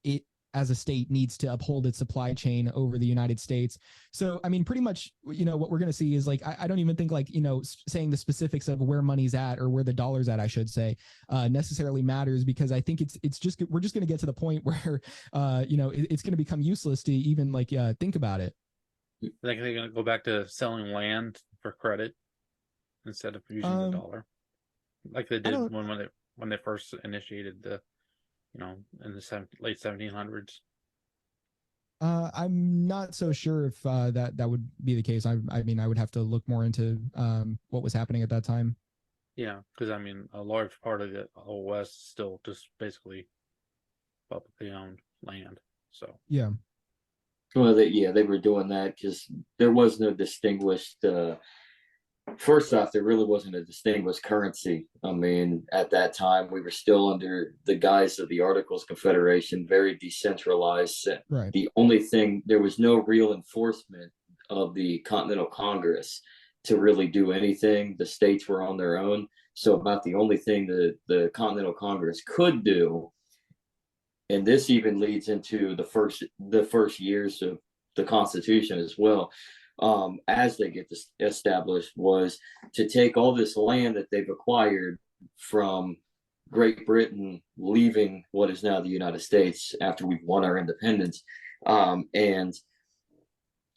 as a state needs to uphold its supply chain over the United States. So, I mean, pretty much, what we're going to see is like, I don't even think like, saying the specifics of where money's at or where the dollar's at, I should say, necessarily matters, because I think we're just going to get to the point where, it's going to become useless to even like think about it. I think they're going to go back to selling land for credit instead of using the dollar, like they did when they first initiated the, in the late 1700s. I'm not so sure if that would be the case. I mean, I would have to look more into what was happening at that time. Yeah, because I mean, a large part of the whole West is still just basically publicly owned land. So yeah. Well, they were doing that because there was no distinguished. First off, there really wasn't a distinguished currency. I mean, at that time, we were still under the guise of the Articles of Confederation, very decentralized. Right. The only thing, there was no real enforcement of the Continental Congress to really do anything. The states were on their own. So about the only thing that the Continental Congress could do, and this even leads into the first years of the Constitution as well, as they get established, was to take all this land that they've acquired from Great Britain, leaving what is now the United States after we've won our independence, and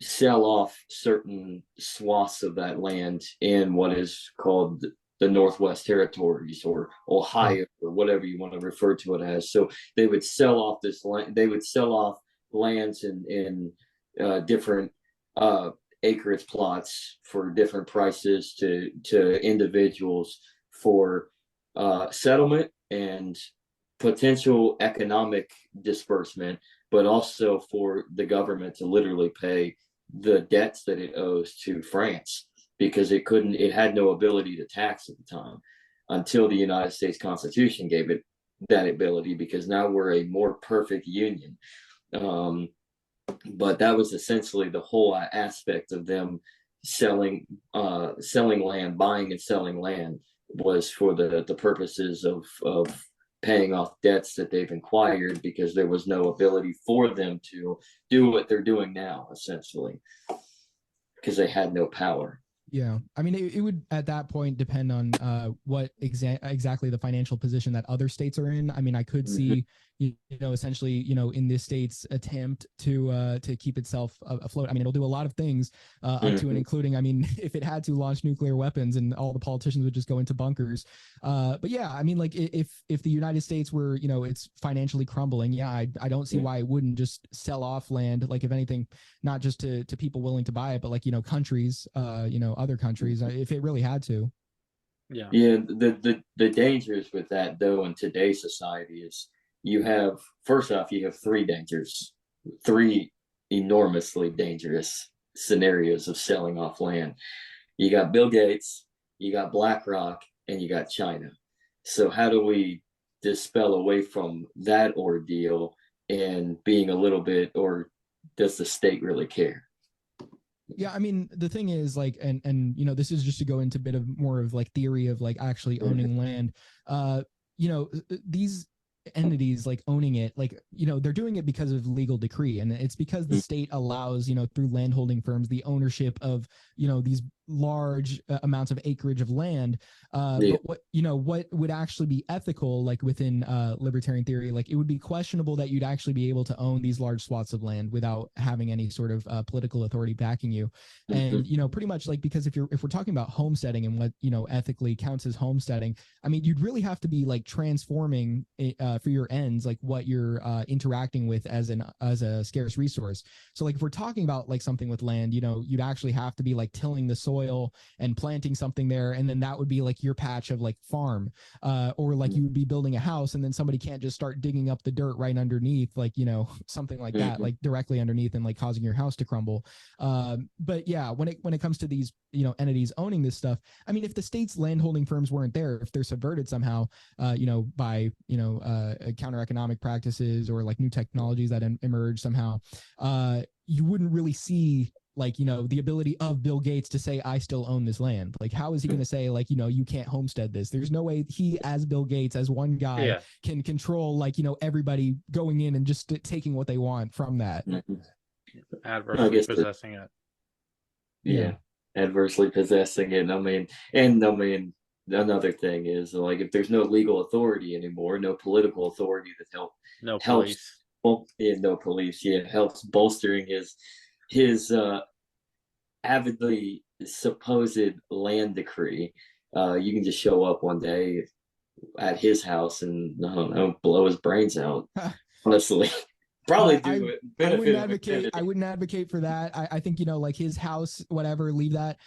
sell off certain swaths of that land in what is called the Northwest Territories or Ohio or whatever you want to refer to it as. So they would sell off this land. They would sell off lands in different acreage plots for different prices to individuals for settlement and potential economic disbursement, but also for the government to literally pay the debts that it owes to France, because it had no ability to tax at the time until the United States Constitution gave it that ability, because now we're a more perfect union. But that was essentially the whole aspect of them selling land, buying and selling land, was for the purposes of paying off debts that they've acquired, because there was no ability for them to do what they're doing now, essentially, because they had no power. Yeah, I mean, it would at that point depend on what exactly the financial position that other states are in. I mean, I could see, essentially, in this state's attempt to keep itself afloat. I mean, it'll do a lot of things up to and including, I mean, if it had to launch nuclear weapons and all the politicians would just go into bunkers. But yeah, I mean, like if the United States were, it's financially crumbling, yeah, I don't see why it wouldn't just sell off land. Like, if anything, not just to people willing to buy it, but like, countries, other countries, if it really had to. Yeah. The dangers with that, though, in today's society is you have three enormously dangerous scenarios of selling off land. You got Bill Gates, you got BlackRock, and you got China. So how do we dispel away from that ordeal and being a little bit, or does the state really care? Yeah, I mean, the thing is, like, and this is just to go into a bit of more of like theory of like actually owning land. These entities like owning it, like, they're doing it because of legal decree, and it's because the state allows, through landholding firms, the ownership of these large amounts of acreage of land. But what would actually be ethical, like within libertarian theory, like it would be questionable that you'd actually be able to own these large swaths of land without having any sort of political authority backing you. And pretty much, like, because if we're talking about homesteading and what ethically counts as homesteading, I mean, you'd really have to be like transforming for your ends, like what you're interacting with as a scarce resource. So like if we're talking about like something with land, you'd actually have to be like tilling the soil and planting something there, and then that would be like your patch of like farm, or like you would be building a house, and then somebody can't just start digging up the dirt right underneath, like something like that, like directly underneath, and like causing your house to crumble. But yeah, when it comes to these entities owning this stuff, I mean, if the state's landholding firms weren't there, if they're subverted somehow, by counter economic practices or like new technologies that emerge somehow, you wouldn't really see like, you know, the ability of Bill Gates to say, I still own this land. Like, how is he going to say, like, you know, you can't homestead this? There's no way he, as Bill Gates, as one guy, Yeah. can control, like, you know, everybody going in and just taking what they want from that. Adversely possessing it. Yeah, adversely possessing it. I mean, another thing is, like, if there's no legal authority anymore, no political authority that No helps. police. Well, yeah, no police. Yeah, helps bolstering his avidly supposed land decree. You can just show up one day at his house and, I don't know, blow his brains out. Honestly, probably I, do it. I wouldn't Benefit of advocate. infinity. I wouldn't advocate for that. I think, you know, like his house, whatever, leave that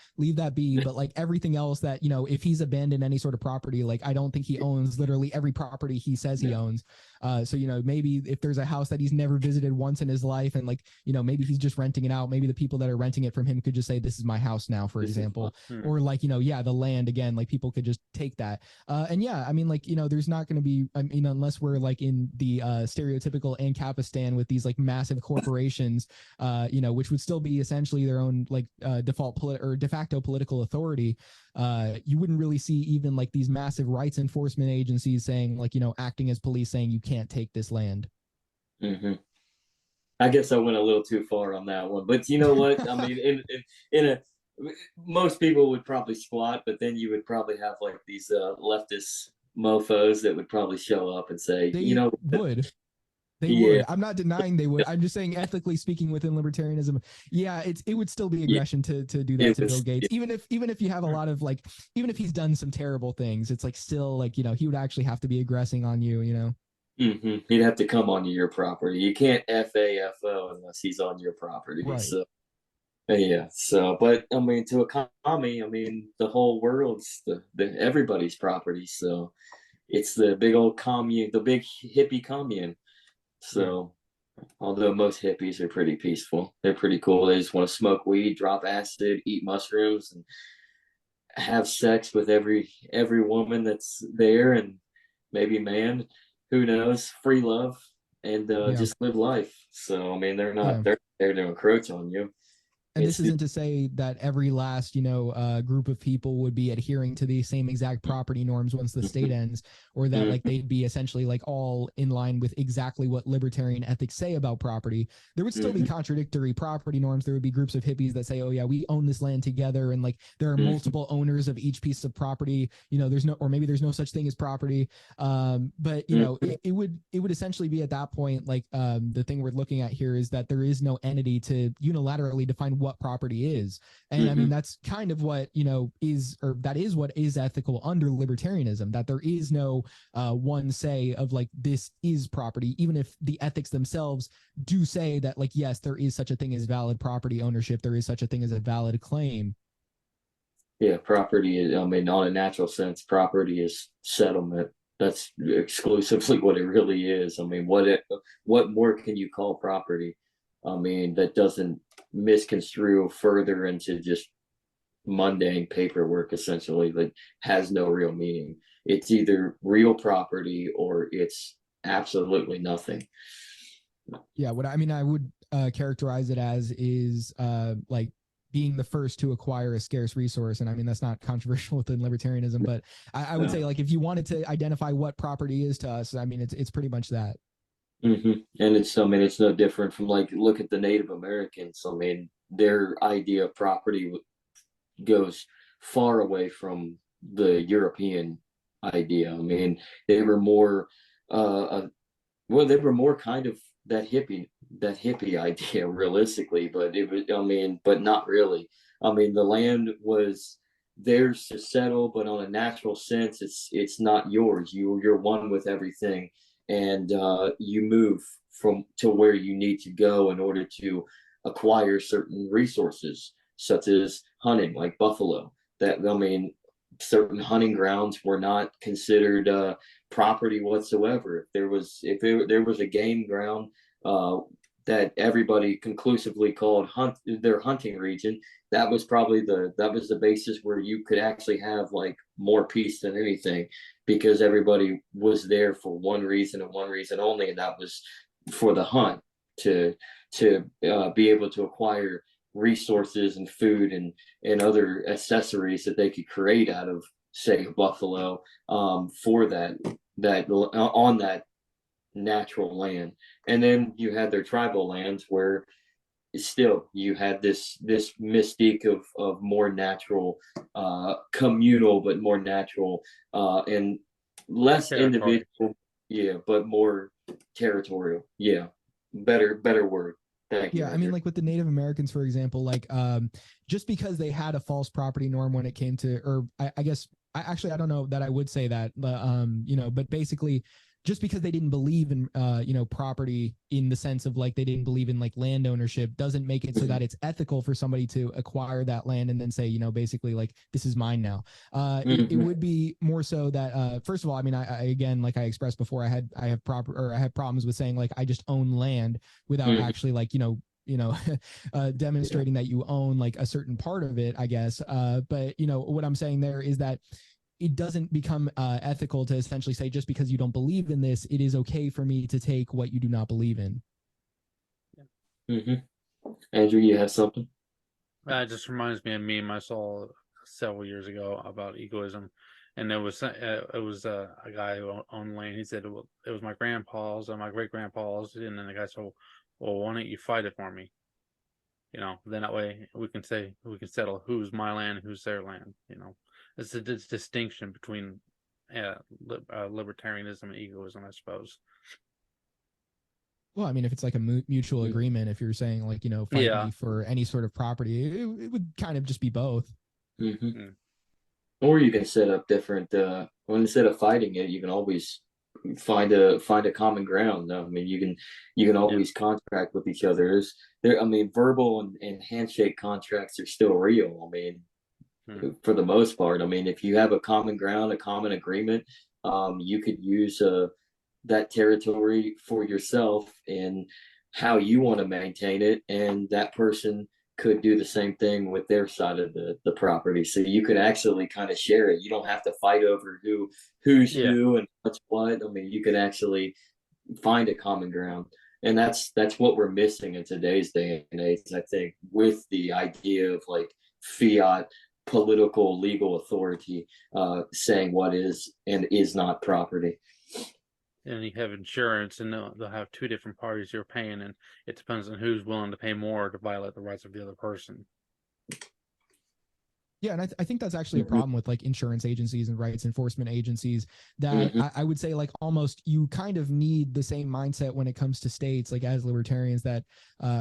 be. But like everything else that, you know, if he's abandoned any sort of property, like I don't think he owns literally every property he says he owns. So, you know, maybe if there's a house that he's never visited once in his life, and like, you know, maybe he's just renting it out. Maybe the people that are renting it from him could just say, "This is my house now," for example, or like, you know, yeah, the land again. Like people could just take that. And yeah, I mean, like, you know, there's not going to be. I mean, unless we're like in the stereotypical Ancapistan with these like massive corporations, you know, which would still be essentially their own like or de facto political authority. You wouldn't really see even like these massive rights enforcement agencies saying, like, you know, acting as police saying you can't take this land. I guess I went a little too far on that one, but you know what? I mean, in a most people would probably squat, but then you would probably have like these leftist mofos that would probably show up and say, They you know, would. They Yeah. would. I'm not denying they would. I'm just saying, ethically speaking, within libertarianism, yeah, it would still be aggression to do that to Bill Gates. Even if you have a lot of like, even if he's done some terrible things, it's like still like, you know, he would actually have to be aggressing on you, you know. He'd have to come onto your property. You can't FAFO unless he's on your property. Right. So yeah. So, but I mean, to a commie, I mean, the whole world's the everybody's property. So it's the big old commune, the big hippie commune. So, although most hippies are pretty peaceful, they're pretty cool. They just want to smoke weed, drop acid, eat mushrooms, and have sex with every woman that's there, and maybe man, who knows, free love, and just live life. So I mean, they're not they're there to encroach on you. And this isn't to say that every last, you know, group of people would be adhering to the same exact property norms once the state ends, or that like they'd be essentially like all in line with exactly what libertarian ethics say about property. There would still be contradictory property norms. There would be groups of hippies that say, oh yeah, we own this land together, and like there are multiple owners of each piece of property. You know, there's no, or maybe there's no such thing as property. But you know, it would essentially be at that point like the thing we're looking at here is that there is no entity to unilaterally define what property is. And I mean, that's kind of what, you know, is, or that is what is ethical under libertarianism, that there is no one say of like, this is property, even if the ethics themselves do say that, like, yes, there is such a thing as valid property ownership, there is such a thing as a valid claim. Yeah, property is, I mean, on a natural sense, property is settlement. That's exclusively what it really is. I mean, what more can you call property? I mean, that doesn't misconstrue further into just mundane paperwork, essentially, that has no real meaning. It's either real property or it's absolutely nothing. Yeah, what I mean, I would characterize it as is like being the first to acquire a scarce resource. And I mean, that's not controversial within libertarianism, but I would say, like, if you wanted to identify what property is to us, I mean, it's pretty much that. And it's, I mean, it's no different from, like, look at the Native Americans. I mean, their idea of property goes far away from the European idea. I mean, they were more, they were more kind of that hippie idea, realistically, but it was, I mean, but not really. I mean, the land was theirs to settle, but on a natural sense, it's not yours. You're one with everything, and you move from to where you need to go in order to acquire certain resources, such as hunting, like buffalo. That, I mean, certain hunting grounds were not considered property whatsoever. There was a game ground that everybody conclusively called their hunting region, that was probably the basis where you could actually have like more peace than anything, because everybody was there for one reason and one reason only, and that was for the hunt, to be able to acquire resources and food and other accessories that they could create out of, say, a buffalo, for that on that natural land. And then you had their tribal lands where still you had this mystique of more natural, communal, but more natural, and less individual, yeah, but more territorial. Yeah, better word. Thank you. Yeah, I mean, like with the Native Americans, for example, like just because they had a false property norm when it came to, or I guess I don't know that I would say that, but but basically, just because they didn't believe in property in the sense of like they didn't believe in like land ownership doesn't make it so that it's ethical for somebody to acquire that land and then say, basically like this is mine now. It would be more so that first of all, I mean, I again, like I expressed before, I have problems with saying like I just own land without actually like demonstrating that you own like a certain part of it, I guess. But what I'm saying there is that it doesn't become ethical to essentially say, just because you don't believe in this, it is okay for me to take what you do not believe in. Andrew, you have something? It just reminds me of a meme I saw several years ago about egoism, and it was a guy who owned land. He said, well, it was my grandpa's and my great grandpa's, and then the guy said, well, why don't you fight it for me? Then that way we can settle who's my land, who's their land. It's a distinction between libertarianism and egoism, I suppose. Well, I mean, if it's like a mutual agreement, if you're saying like, fight me for any sort of property, it would kind of just be both. Or you can set up different, instead of fighting it, you can always find a common ground. I mean, you can always contract with each other. I mean, verbal and handshake contracts are still real. I mean, for the most part. I mean, if you have a common ground, a common agreement, you could use that territory for yourself and how you want to maintain it, and that person could do the same thing with their side of the property. So you could actually kind of share it. You don't have to fight over who's who and what's what. I mean, you could actually find a common ground. And that's what we're missing in today's day and age, I think, with the idea of like fiat political legal authority saying what is and is not property. And you have insurance, and they'll have two different parties you're paying, and it depends on who's willing to pay more to violate the rights of the other person. Yeah, and I think that's actually a problem with like insurance agencies and rights enforcement agencies, that I would say like almost you kind of need the same mindset when it comes to states, like as libertarians, that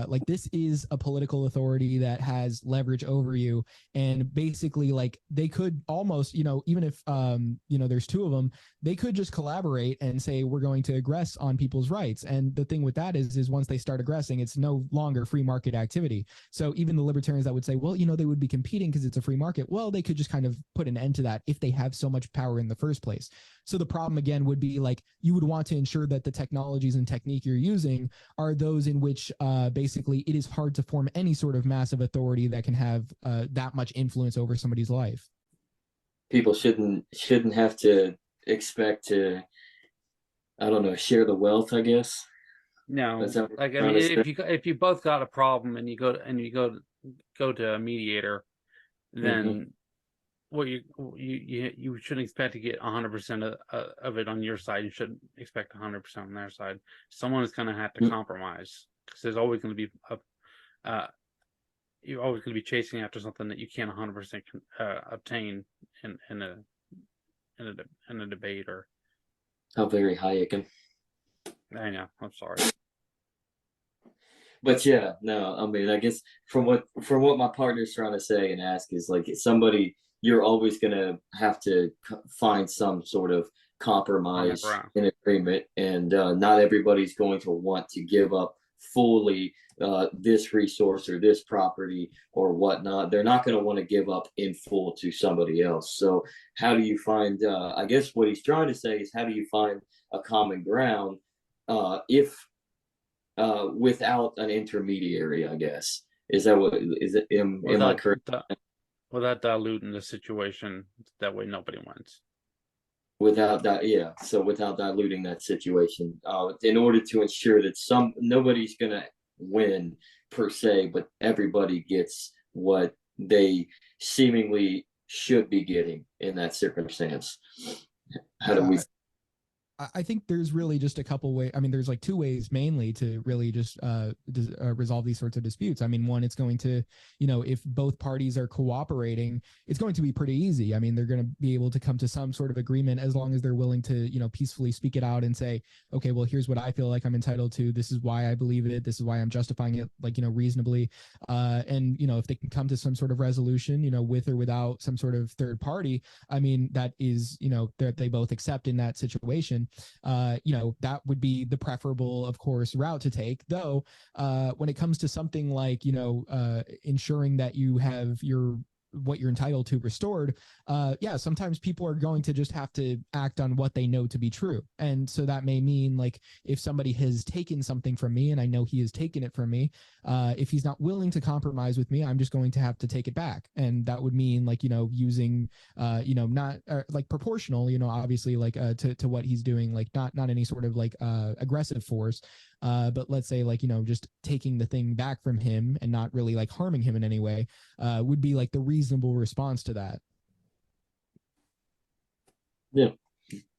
like this is a political authority that has leverage over you, and basically like they could almost, even if there's two of them, they could just collaborate and say we're going to aggress on people's rights. And the thing with that is once they start aggressing, it's no longer free market activity. So even the libertarians that would say, well, they would be competing because it's a free market, well, they could just kind of put an end to that if they have so much power in the first place. So the problem again would be like you would want to ensure that the technologies and technique you're using are those in which basically it is hard to form any sort of massive authority that can have that much influence over somebody's life. People shouldn't have to expect to, I don't know, share the wealth, I guess. No, like I mean, if you both got a problem and you go to a mediator, then what you shouldn't expect to get 100% of it on your side. You shouldn't expect 100% on their side. Someone is going to have to compromise, because there's always going to be you're always going to be chasing after something that you can't 100% obtain in a debate. Or how very Hayekian. I know. I'm sorry. But yeah, no, I mean, I guess from what my partner's trying to say and ask is like somebody, you're always gonna have to find some sort of compromise and agreement, and not everybody's going to want to give up fully this resource or this property or whatnot. They're not going to want to give up in full to somebody else. So how do you find? I guess what he's trying to say is how do you find a common ground if without an intermediary, I guess. Is that what is it? Am I correct? Without diluting the situation, that way nobody wins. Without that, yeah. So without diluting that situation, in order to ensure that nobody's gonna win per se, but everybody gets what they seemingly should be getting in that circumstance. How do we? I think there's really just a couple ways. I mean, there's like two ways mainly to really just resolve these sorts of disputes. I mean, one, it's going to, if both parties are cooperating, it's going to be pretty easy. I mean, they're going to be able to come to some sort of agreement as long as they're willing to, peacefully speak it out and say, okay, well, here's what I feel like I'm entitled to. This is why I believe it. This is why I'm justifying it, like, reasonably. And, if they can come to some sort of resolution, with or without some sort of third party, I mean, that is, that they both accept in that situation. That would be the preferable, of course, route to take. Though, when it comes to something like, ensuring that you have what you're entitled to restored, sometimes people are going to just have to act on what they know to be true. And so that may mean, like, if somebody has taken something from me and I know he has taken it from me, if he's not willing to compromise with me, I'm just going to have to take it back. And that would mean, like, using not like proportional, obviously, like to what he's doing, like not any sort of like aggressive force, but let's say, like, just taking the thing back from him and not really like harming him in any way, would be like the reasonable response to that.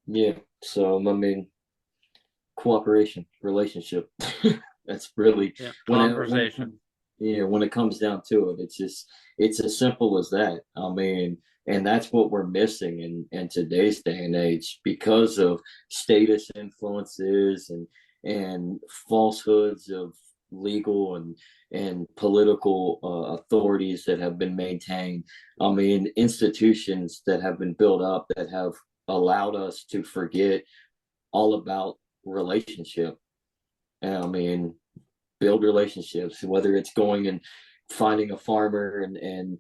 Yeah. So, I mean, cooperation, relationship. That's really conversation. When it comes down to it, it's as simple as that. I mean, and that's what we're missing in today's day and age because of status influences and falsehoods of legal and political authorities that have been maintained. I mean, institutions that have been built up that have allowed us to forget all about relationship. And I mean, build relationships, whether it's going and finding a farmer and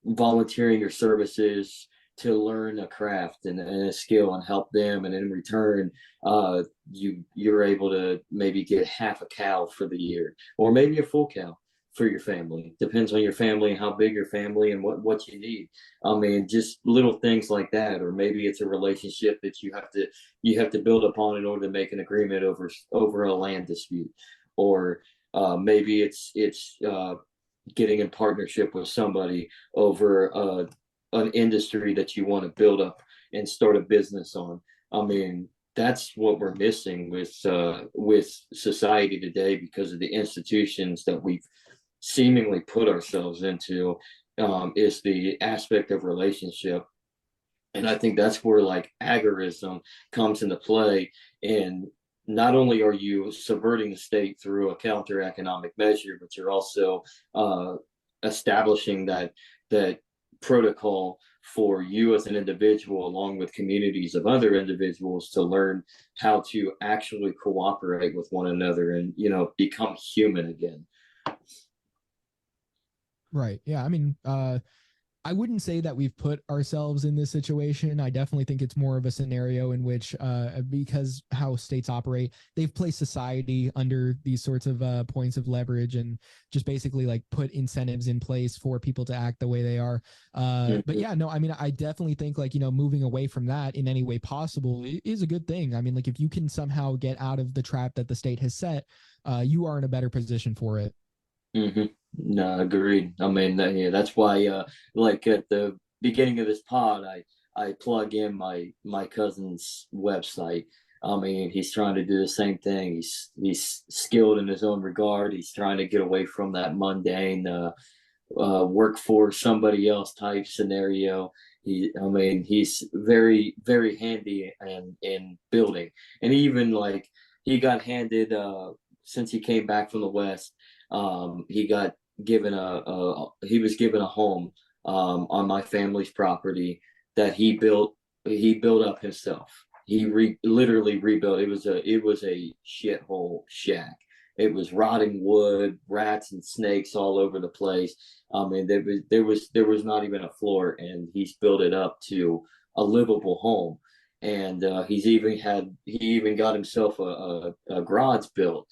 volunteering your services to learn a craft and a skill and help them, and in return you're able to maybe get half a cow for the year, or maybe a full cow for your family. Depends on your family and how big your family and what you need. I mean, just little things like that. Or maybe it's a relationship that you have to build upon in order to make an agreement over a land dispute. Or maybe it's getting in partnership with somebody over an industry that you want to build up and start a business on. I mean, that's what we're missing with society today because of the institutions that we've seemingly put ourselves into, is the aspect of relationship. And I think that's where, like, agorism comes into play. And not only are you subverting the state through a counter economic measure, but you're also establishing that protocol for you as an individual, along with communities of other individuals, to learn how to actually cooperate with one another and, become human again. Right. Yeah. I mean, I wouldn't say that we've put ourselves in this situation. I definitely think it's more of a scenario in which, because how states operate, they've placed society under these sorts of points of leverage and just basically like put incentives in place for people to act the way they are. But yeah, no, I mean, I definitely think, like, moving away from that in any way possible is a good thing. I mean, like, if you can somehow get out of the trap that the state has set, you are in a better position for it. Mm-hmm. No, agreed. I mean, that's why, like at the beginning of this pod, I plug in my cousin's website. I mean, he's trying to do the same thing. He's skilled in his own regard. He's trying to get away from that mundane work for somebody else type scenario. He's very, very handy in building, and even like he got handed since he came back from the West. He got given he was given a home on my family's property that he built up himself. He literally rebuilt. It was a shithole shack. It was rotting wood, rats and snakes all over the place. I mean, there was not even a floor, and he's built it up to a livable home. And he even got himself a garage built.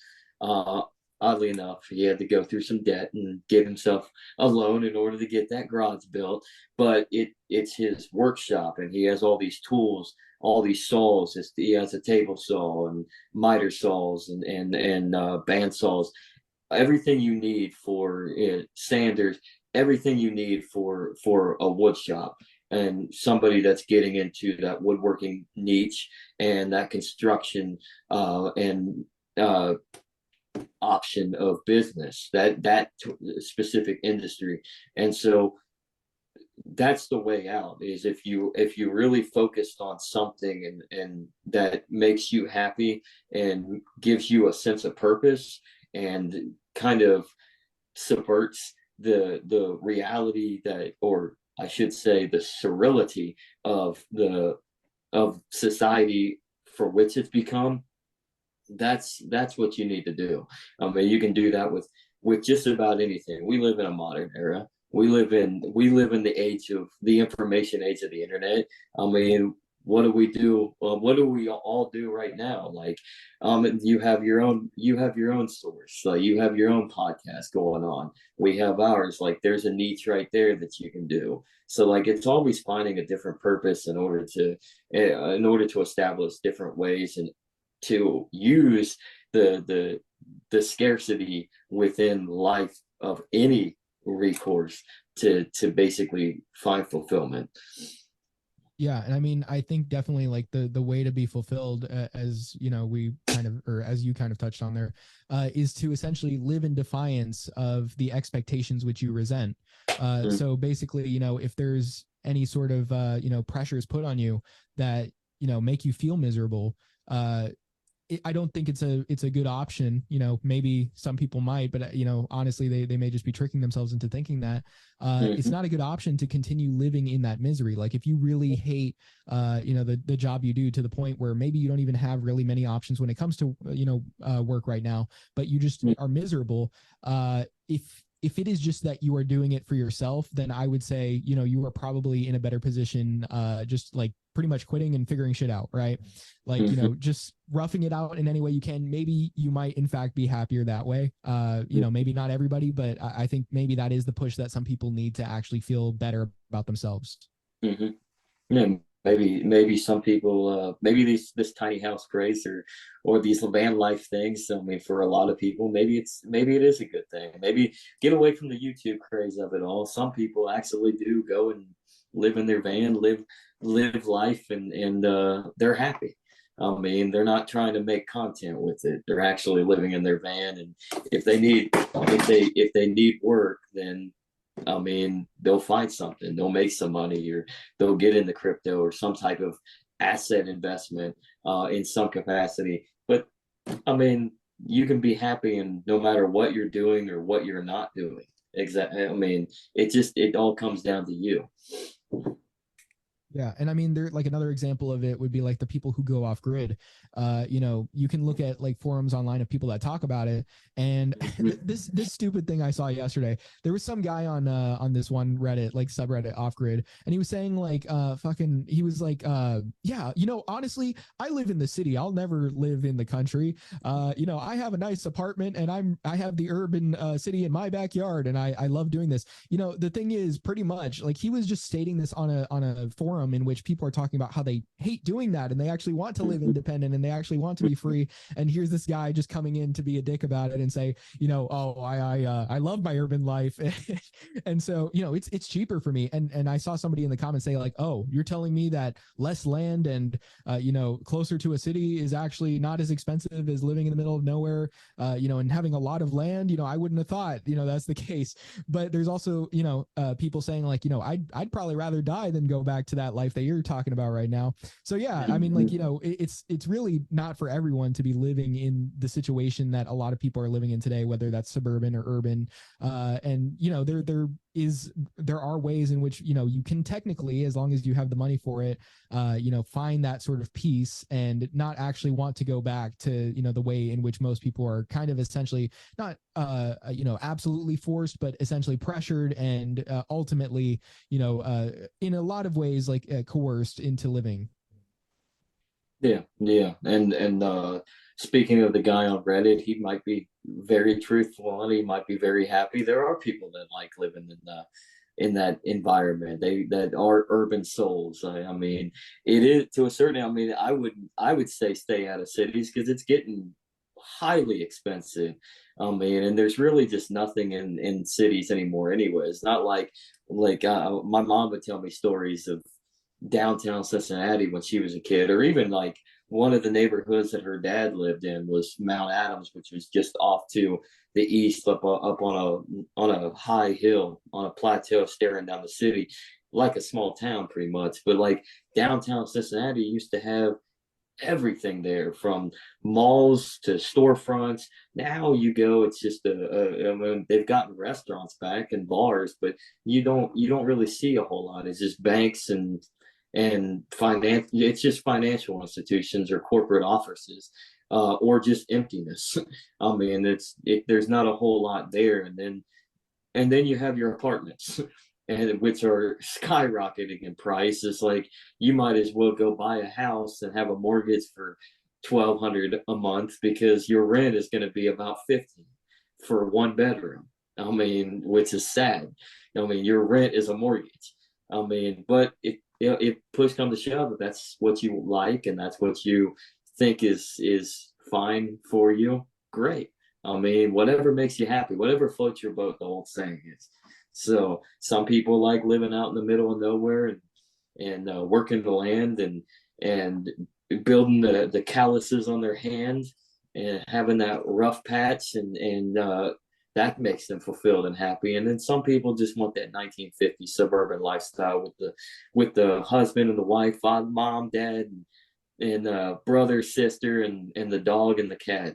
Oddly enough, he had to go through some debt and give himself a loan in order to get that garage built. But it's his workshop, and he has all these tools all these saws. He has a table saw and miter saws and band saws, everything you need for sanders, everything you need for a wood shop. And somebody that's getting into that woodworking niche and that construction and option of business, that specific industry. And so that's the way out, is if you really focused on something and that makes you happy and gives you a sense of purpose and kind of subverts the reality that, or I should say the sterility of society for which it's become, that's what you need to do. I mean, you can do that with just about anything. We live in a modern era. We live in the age of the information age of the internet. I mean, what do we do? What do we all do right now? Like, you have your own source. Like, you have your own podcast going on. We have ours. Like, there's a niche right there that you can do. So, like, it's always finding a different purpose in order to establish different ways and to use the scarcity within life of any recourse to basically find fulfillment. Yeah, and I mean, I think definitely like the way to be fulfilled, as you know, we kind of, or as you kind of touched on there, is to essentially live in defiance of the expectations which you resent. So basically, you know, if there's any sort of pressures put on you that make you feel miserable, I don't think it's a good option. You know, maybe some people might, but honestly, they may just be tricking themselves into thinking that it's not a good option to continue living in that misery. Like, if you really hate, the job you do to the point where maybe you don't even have really many options when it comes to work right now, but you just are miserable. If it is just that you are doing it for yourself, then I would say, you are probably in a better position, just like pretty much quitting and figuring shit out, right? Like, just roughing it out in any way you can. Maybe you might, in fact, be happier that way. Maybe not everybody, but I think maybe that is the push that some people need to actually feel better about themselves. Mm-hmm. Yeah, maybe some people, maybe this tiny house craze or these van life things. I mean, for a lot of people, maybe it is a good thing. Maybe get away from the YouTube craze of it all. Some people actually do go and live in their van, live life, and they're happy. I mean, they're not trying to make content with it. They're actually living in their van, and if they need work, then I mean, they'll find something, they'll make some money, or they'll get into crypto or some type of asset investment in some capacity. But I mean, you can be happy in no matter what you're doing or what you're not doing. Exactly. I mean, it all comes down to you. Yeah. And I mean, there, like, another example of it would be like the people who go off grid. You can look at like forums online of people that talk about it. And this stupid thing I saw yesterday, there was some guy on this one Reddit, like subreddit off grid, and he was saying like he was like yeah, honestly, I live in the city, I'll never live in the country. I have a nice apartment and I have the urban city in my backyard, and I love doing this. The thing is, pretty much like, he was just stating this on a forum in which people are talking about how they hate doing that and they actually want to live independent and they actually want to be free. And here's this guy just coming in to be a dick about it and say, I love my urban life. And so, it's cheaper for me. And I saw somebody in the comments say like, oh, you're telling me that less land and, closer to a city is actually not as expensive as living in the middle of nowhere, and having a lot of land. I wouldn't have thought, that's the case. But there's also, people saying like, I'd probably rather die than go back to that life that you're talking about right now. So yeah, I mean, like, it's really not for everyone to be living in the situation that a lot of people are living in today, whether that's suburban or urban. And there are ways in which you can technically, as long as you have the money for it, find that sort of peace and not actually want to go back to the way in which most people are kind of essentially not absolutely forced, but essentially pressured and ultimately in a lot of ways like coerced into living. Yeah, and speaking of the guy on Reddit, he might be very truthful and he might be very happy. There are people that like living in that environment. That are urban souls. I mean, it is to a certain. I mean, I would say stay out of cities because it's getting highly expensive. I mean, and there's really just nothing in cities anymore. Anyway, it's not like my mom would tell me stories of downtown Cincinnati when she was a kid, or even like one of the neighborhoods that her dad lived in was Mount Adams, which was just off to the east, up on a high hill on a plateau, staring down the city, like a small town, pretty much. But like downtown Cincinnati used to have everything there, from malls to storefronts. Now you go, it's just I mean, they've gotten restaurants back and bars, but you don't really see a whole lot. It's just banks and finance. It's just financial institutions or corporate offices, or just emptiness. I mean, there's not a whole lot there, and then you have your apartments, and which are skyrocketing in price. It's like you might as well go buy a house and have a mortgage for $1,200 a month, because your rent is going to be about 50 for one bedroom. I mean, which is sad. I mean, your rent is a mortgage. I mean, but if push comes to shove, if that's what you like and that's what you think is fine for you, great. I mean, whatever makes you happy, whatever floats your boat, the old saying is. So some people like living out in the middle of nowhere and working the land and building the calluses on their hands and having that rough patch, and that makes them fulfilled and happy. And then some people just want that 1950s suburban lifestyle with the husband and the wife, father, mom, dad, and brother, sister, and the dog and the cat.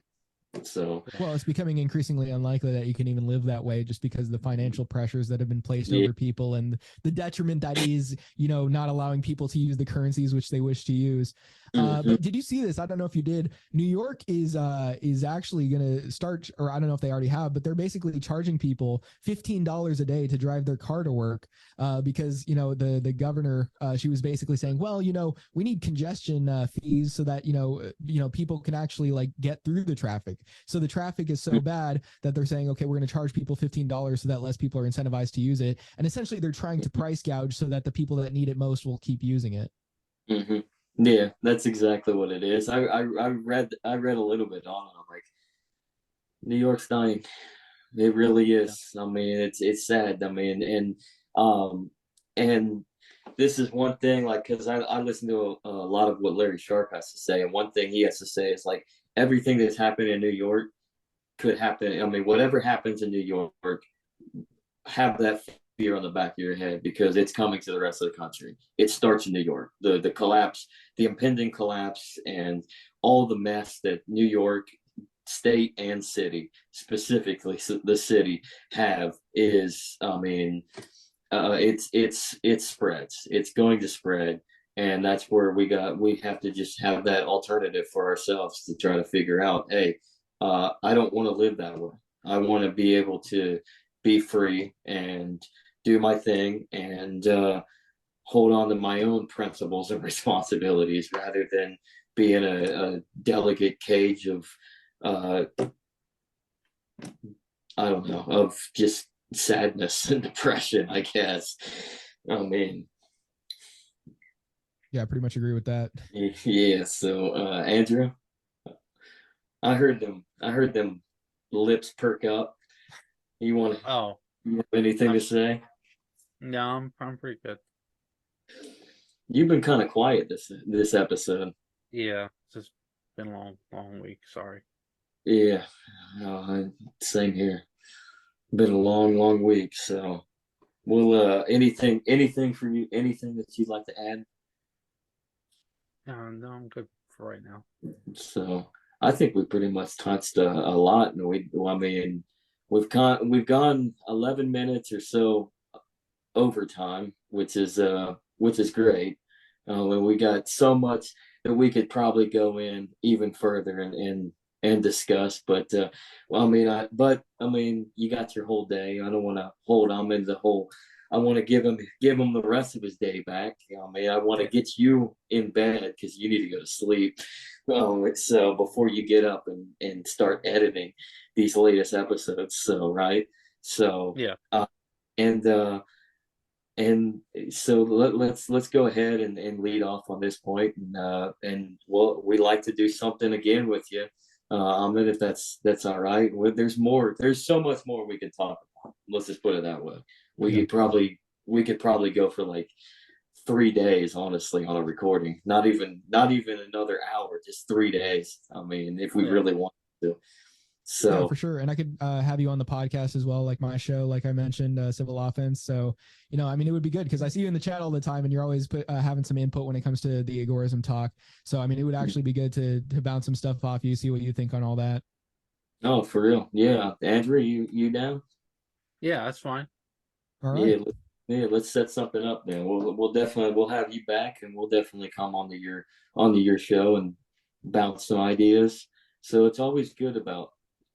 So well, it's becoming increasingly unlikely that you can even live that way, just because of the financial pressures that have been placed over people and the detriment that is, not allowing people to use the currencies which they wish to use. But did you see this? I don't know if you did. New York is actually going to start, or I don't know if they already have, but they're basically charging people $15 a day to drive their car to work, because the governor, she was basically saying, well, we need congestion fees so that people can actually like get through the traffic. So the traffic is so bad that they're saying, okay, we're going to charge people $15 so that less people are incentivized to use it. And essentially they're trying to price gouge so that the people that need it most will keep using it. Mm-hmm. Yeah, that's exactly what it is. I read a little bit on it. I'm like, New York's dying. It really is. I mean, it's sad. I mean, and this is one thing, like, because I listen to a lot of what Larry Sharp has to say, and one thing he has to say is like everything that's happened in New York could happen. I mean, whatever happens in New York, have that fear on the back of your head, because it's coming to the rest of the country. It starts in New York. The collapse, the impending collapse, and all the mess that New York state and city, specifically the city, have is, I mean, it spreads. It's going to spread, and that's where we have to just have that alternative for ourselves to try to figure out, hey, I don't want to live that way. I want to be able to be free and do my thing and hold on to my own principles and responsibilities, rather than be in a delicate cage of I don't know, of just sadness and depression, I guess. I mean, yeah, I pretty much agree with that. Yeah. So, Andrew, I heard them lips perk up. You want to? Oh, You have anything to say? no, I'm pretty good. You've been kind of quiet this episode. Yeah, it's just been a long week. Sorry. Yeah, same here. Been a long week. So, well, anything for you? Anything that you'd like to add? No, I'm good for right now. So, I think we pretty much touched a lot, and I mean, we've gone 11 minutes or so overtime, which is great. And we got so much that we could probably go in even further and discuss. But well, I mean, you got your whole day. I don't want to hold him in the whole. I want to give him the rest of his day back. I mean, I want to get you in bed because you need to go to sleep. So before you get up and start editing these latest episodes. So right. So Yeah. And and so let's go ahead and lead off on this point, and we like to do something again with you, Ahmed, if that's all right. There's so much more we could talk about. Let's just put it that way. We could probably go for like 3 days, honestly, on a recording. Not even another hour, just 3 days. I mean, if we really want to. So yeah, for sure. And I could have you on the podcast as well, like my show, like I mentioned, Civil Offense. So, I mean, it would be good because I see you in the chat all the time and you're always having some input when it comes to the Agorism talk. So, I mean, it would actually be good to bounce some stuff off you, see what you think on all that. Oh, for real. Yeah. Andrew, you down? Yeah, that's fine. All right. Yeah, let's set something up then. We'll have you back, and we'll definitely come onto your show and bounce some ideas. So it's always good about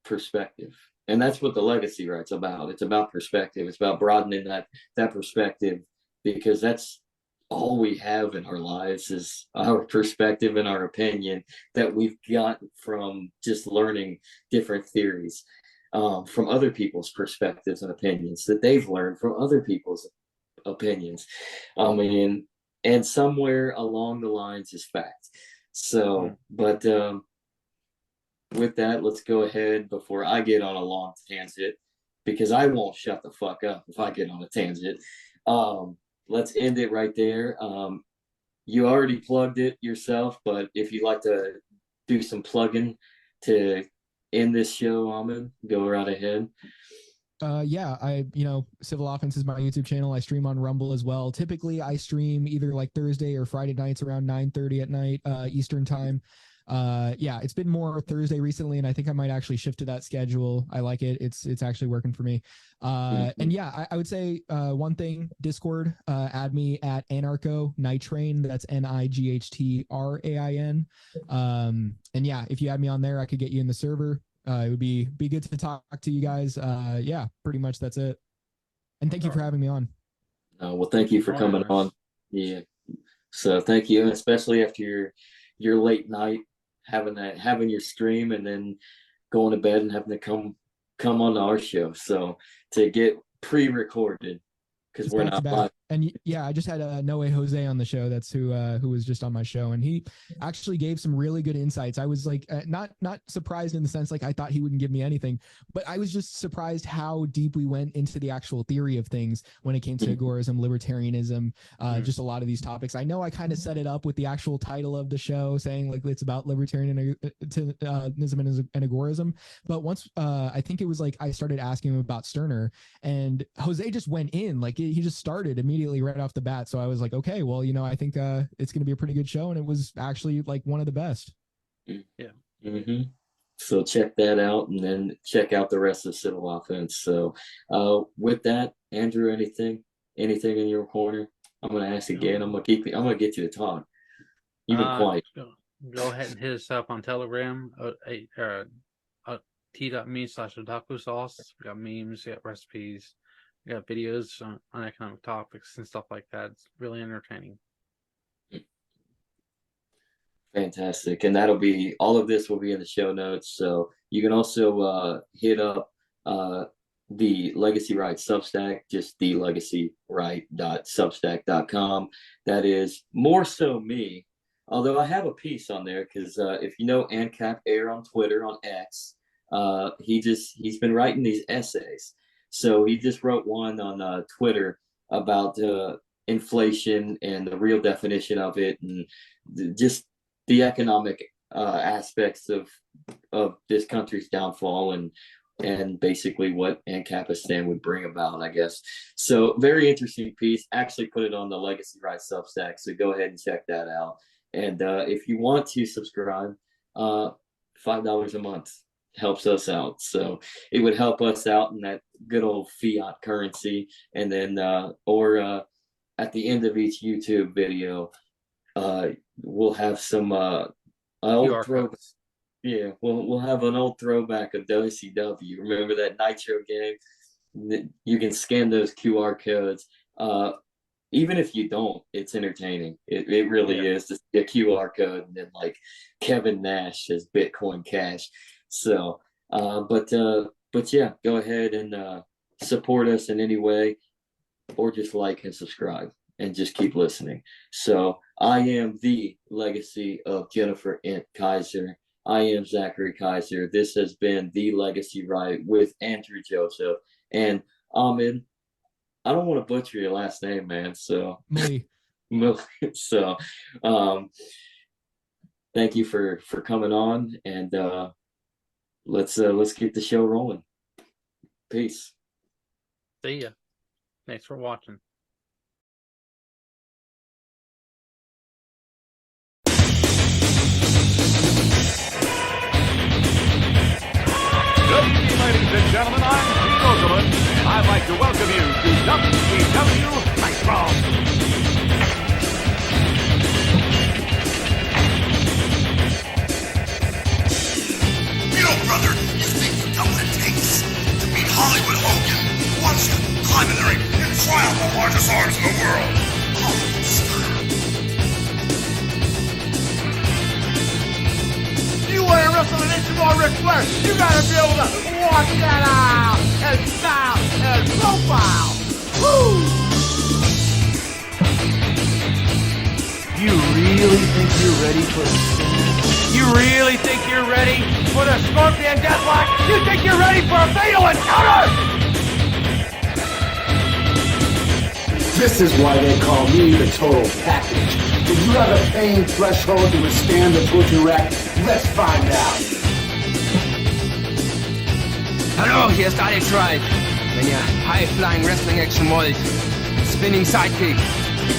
perspective. And that's what the legacy right's about. It's about perspective. It's about broadening that perspective, because that's all we have in our lives is our perspective and our opinion that we've got from just learning different theories, from other people's perspectives and opinions that they've learned from other people's opinions. I mean, and somewhere along the lines is fact. So, but with that, let's go ahead before I get on a long tangent, because I won't shut the fuck up if I get on a tangent. Let's end it right there. You already plugged it yourself, but if you'd like to do some plugging to end this show, Ahmed, go right ahead. Yeah, Civil Offense is my YouTube channel. I stream on Rumble as well. Typically I stream either like Thursday or Friday nights around 9:30 at night, Eastern time. Yeah, it's been more Thursday recently, and I think I might actually shift to that schedule. I like it. It's actually working for me. And yeah, I would say one thing, Discord, add me at Anarcho Nitrain. That's NIGHTRAIN. And yeah, if you add me on there, I could get you in the server. It would be good to talk to you guys. Yeah, pretty much that's it. And thank you for having me on. Well, thank you for coming on. Yeah. So thank you, especially after your late night, having your stream and then going to bed and having to come on our show. So to get pre-recorded, because we're not live. And yeah, I just had Noe Jose on the show. That's who was just on my show, and he actually gave some really good insights. I was like, not surprised in the sense like I thought he wouldn't give me anything, but I was just surprised how deep we went into the actual theory of things when it came to agorism, libertarianism, just a lot of these topics. I know I kind of set it up with the actual title of the show, saying like it's about libertarianism and agorism, but once I think it was like I started asking him about Stirner, and Jose just went in like he just started immediately right off the bat. So I was like, okay, well, I think it's going to be a pretty good show, and it was actually like one of the best. Yeah. So check that out, and then check out the rest of Civil Offense. So with that, Andrew, anything in your corner? I'm going to ask again. I'm going to get you to talk. You've been quiet. Go ahead and hit us up on Telegram, t.me/otaku sauce. We got memes, we got recipes, we got videos on economic topics and stuff like that. It's really entertaining. Fantastic. And all of this will be in the show notes. So you can also hit up the Legacy Right Substack, just thelegacyright.substack.com. That is more so me, although I have a piece on there because if you know ANCAP Air on Twitter, on X, he's been writing these essays. So he just wrote one on Twitter about inflation and the real definition of it, and just the economic aspects of this country's downfall, and basically what Ancapistan would bring about, I guess. So very interesting piece. Actually put it on the Legacy Right Substack, so go ahead and check that out. And if you want to subscribe, $5 a month helps us out. So it would help us out in that good old fiat currency. And then or at the end of each YouTube video, we'll have some old throwback. Yeah, we'll have an old throwback of WCW. Remember that Nitro game? You can scan those QR codes. Even if you don't, it's entertaining. It really is. Just a QR code and then like Kevin Nash says Bitcoin Cash. So but yeah, go ahead and support us in any way. or just like and subscribe and just keep listening. So I am the legacy of Jennifer and Kaiser. I am Zachary Kaiser. This has been The Legacy Right with Andrew Joseph and Ahmed. I don't want to butcher your last name, man. So, so thank you for coming on, and let's get the show rolling. Peace. See ya. Thanks for watching. Good evening, ladies and gentlemen. I'm Pete Okerlund, and I'd like to welcome you to WCW Nitro. You know, brother, you think you've done what it takes to beat Hollywood Hogan, who wants to climb in the ring and try out the largest arms in the world. Hollywood style. You want to wrestle an inch more Ric Flair, you gotta be able to walk that out and style and profile. Woo! You really think you're ready for the spin? You really think you're ready for the Scorpion Deathlock? You think you're ready for a fatal encounter? This is why they call me the total package. Do you have a pain threshold to withstand the butcher rack? Let's find out. Hallo, hier ist Alex Wright. Wenn ihr High-Flying Wrestling Action wollt, Spinning Sidekick,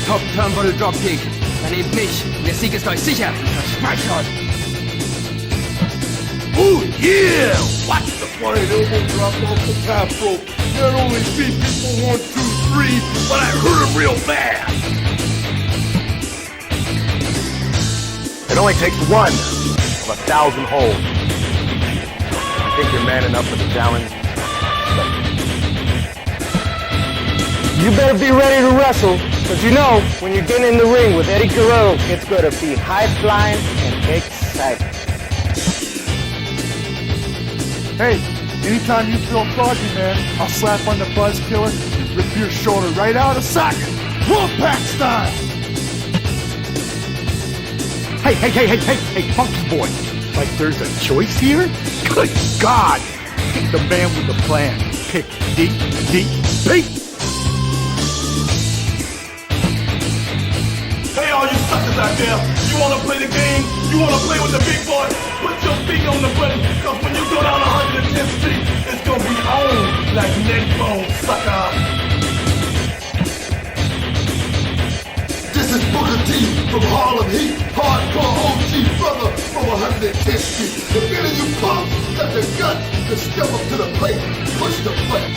Top Turnbuckle Dropkick, dann nehmt mich. Der Sieg ist euch sicher. Versprecht euch. Oh yeah! Watch the flying elbow drop off the top rope. Not only beat people 1, 2, 3, but I hurt him real bad. It only takes one of 1,000 holds. I think you're man enough for the challenge. You better be ready to wrestle, because you know, when you get in the ring with Eddie Guerrero, it's going to be high-flying and exciting. Hey, anytime you feel froggy, man, I'll slap on the buzz killer and rip your shoulder right out of socket. Wolfpack style! Hey, funky boy. Like there's a choice here? Good God! Pick the man with the plan. Pick DDP. Hey, all you suckers out there, you wanna play the game? You wanna play with the big boy? Put your feet on the button, cause when you go down 110th Street, it's gonna be on like neck bone, sucker. This is Booker T from Harlem Heat, hardcore OG brother from 110th Street. If any of you punks got the guts to step up to the plate, push the plate.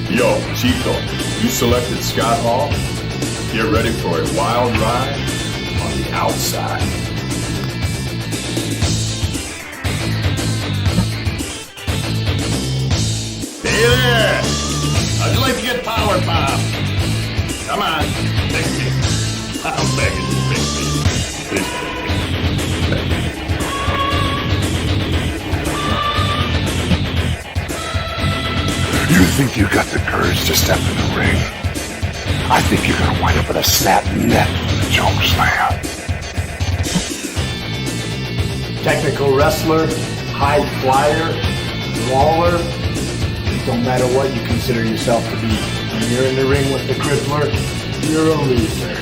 Yo, Chico, you selected Scott Hall? Get ready for a wild ride on the outside. Hey there! How'd you like to get power pop? Come on, pick me. I'm begging you, pick me. Please pick me. You think you got the courage to step in the ring? I think you're gonna wind up with a snap neck from the choke slam. Technical wrestler, high flyer, brawler. It don't matter what you consider yourself to be. When you're in the ring with the crippler, you're a loser.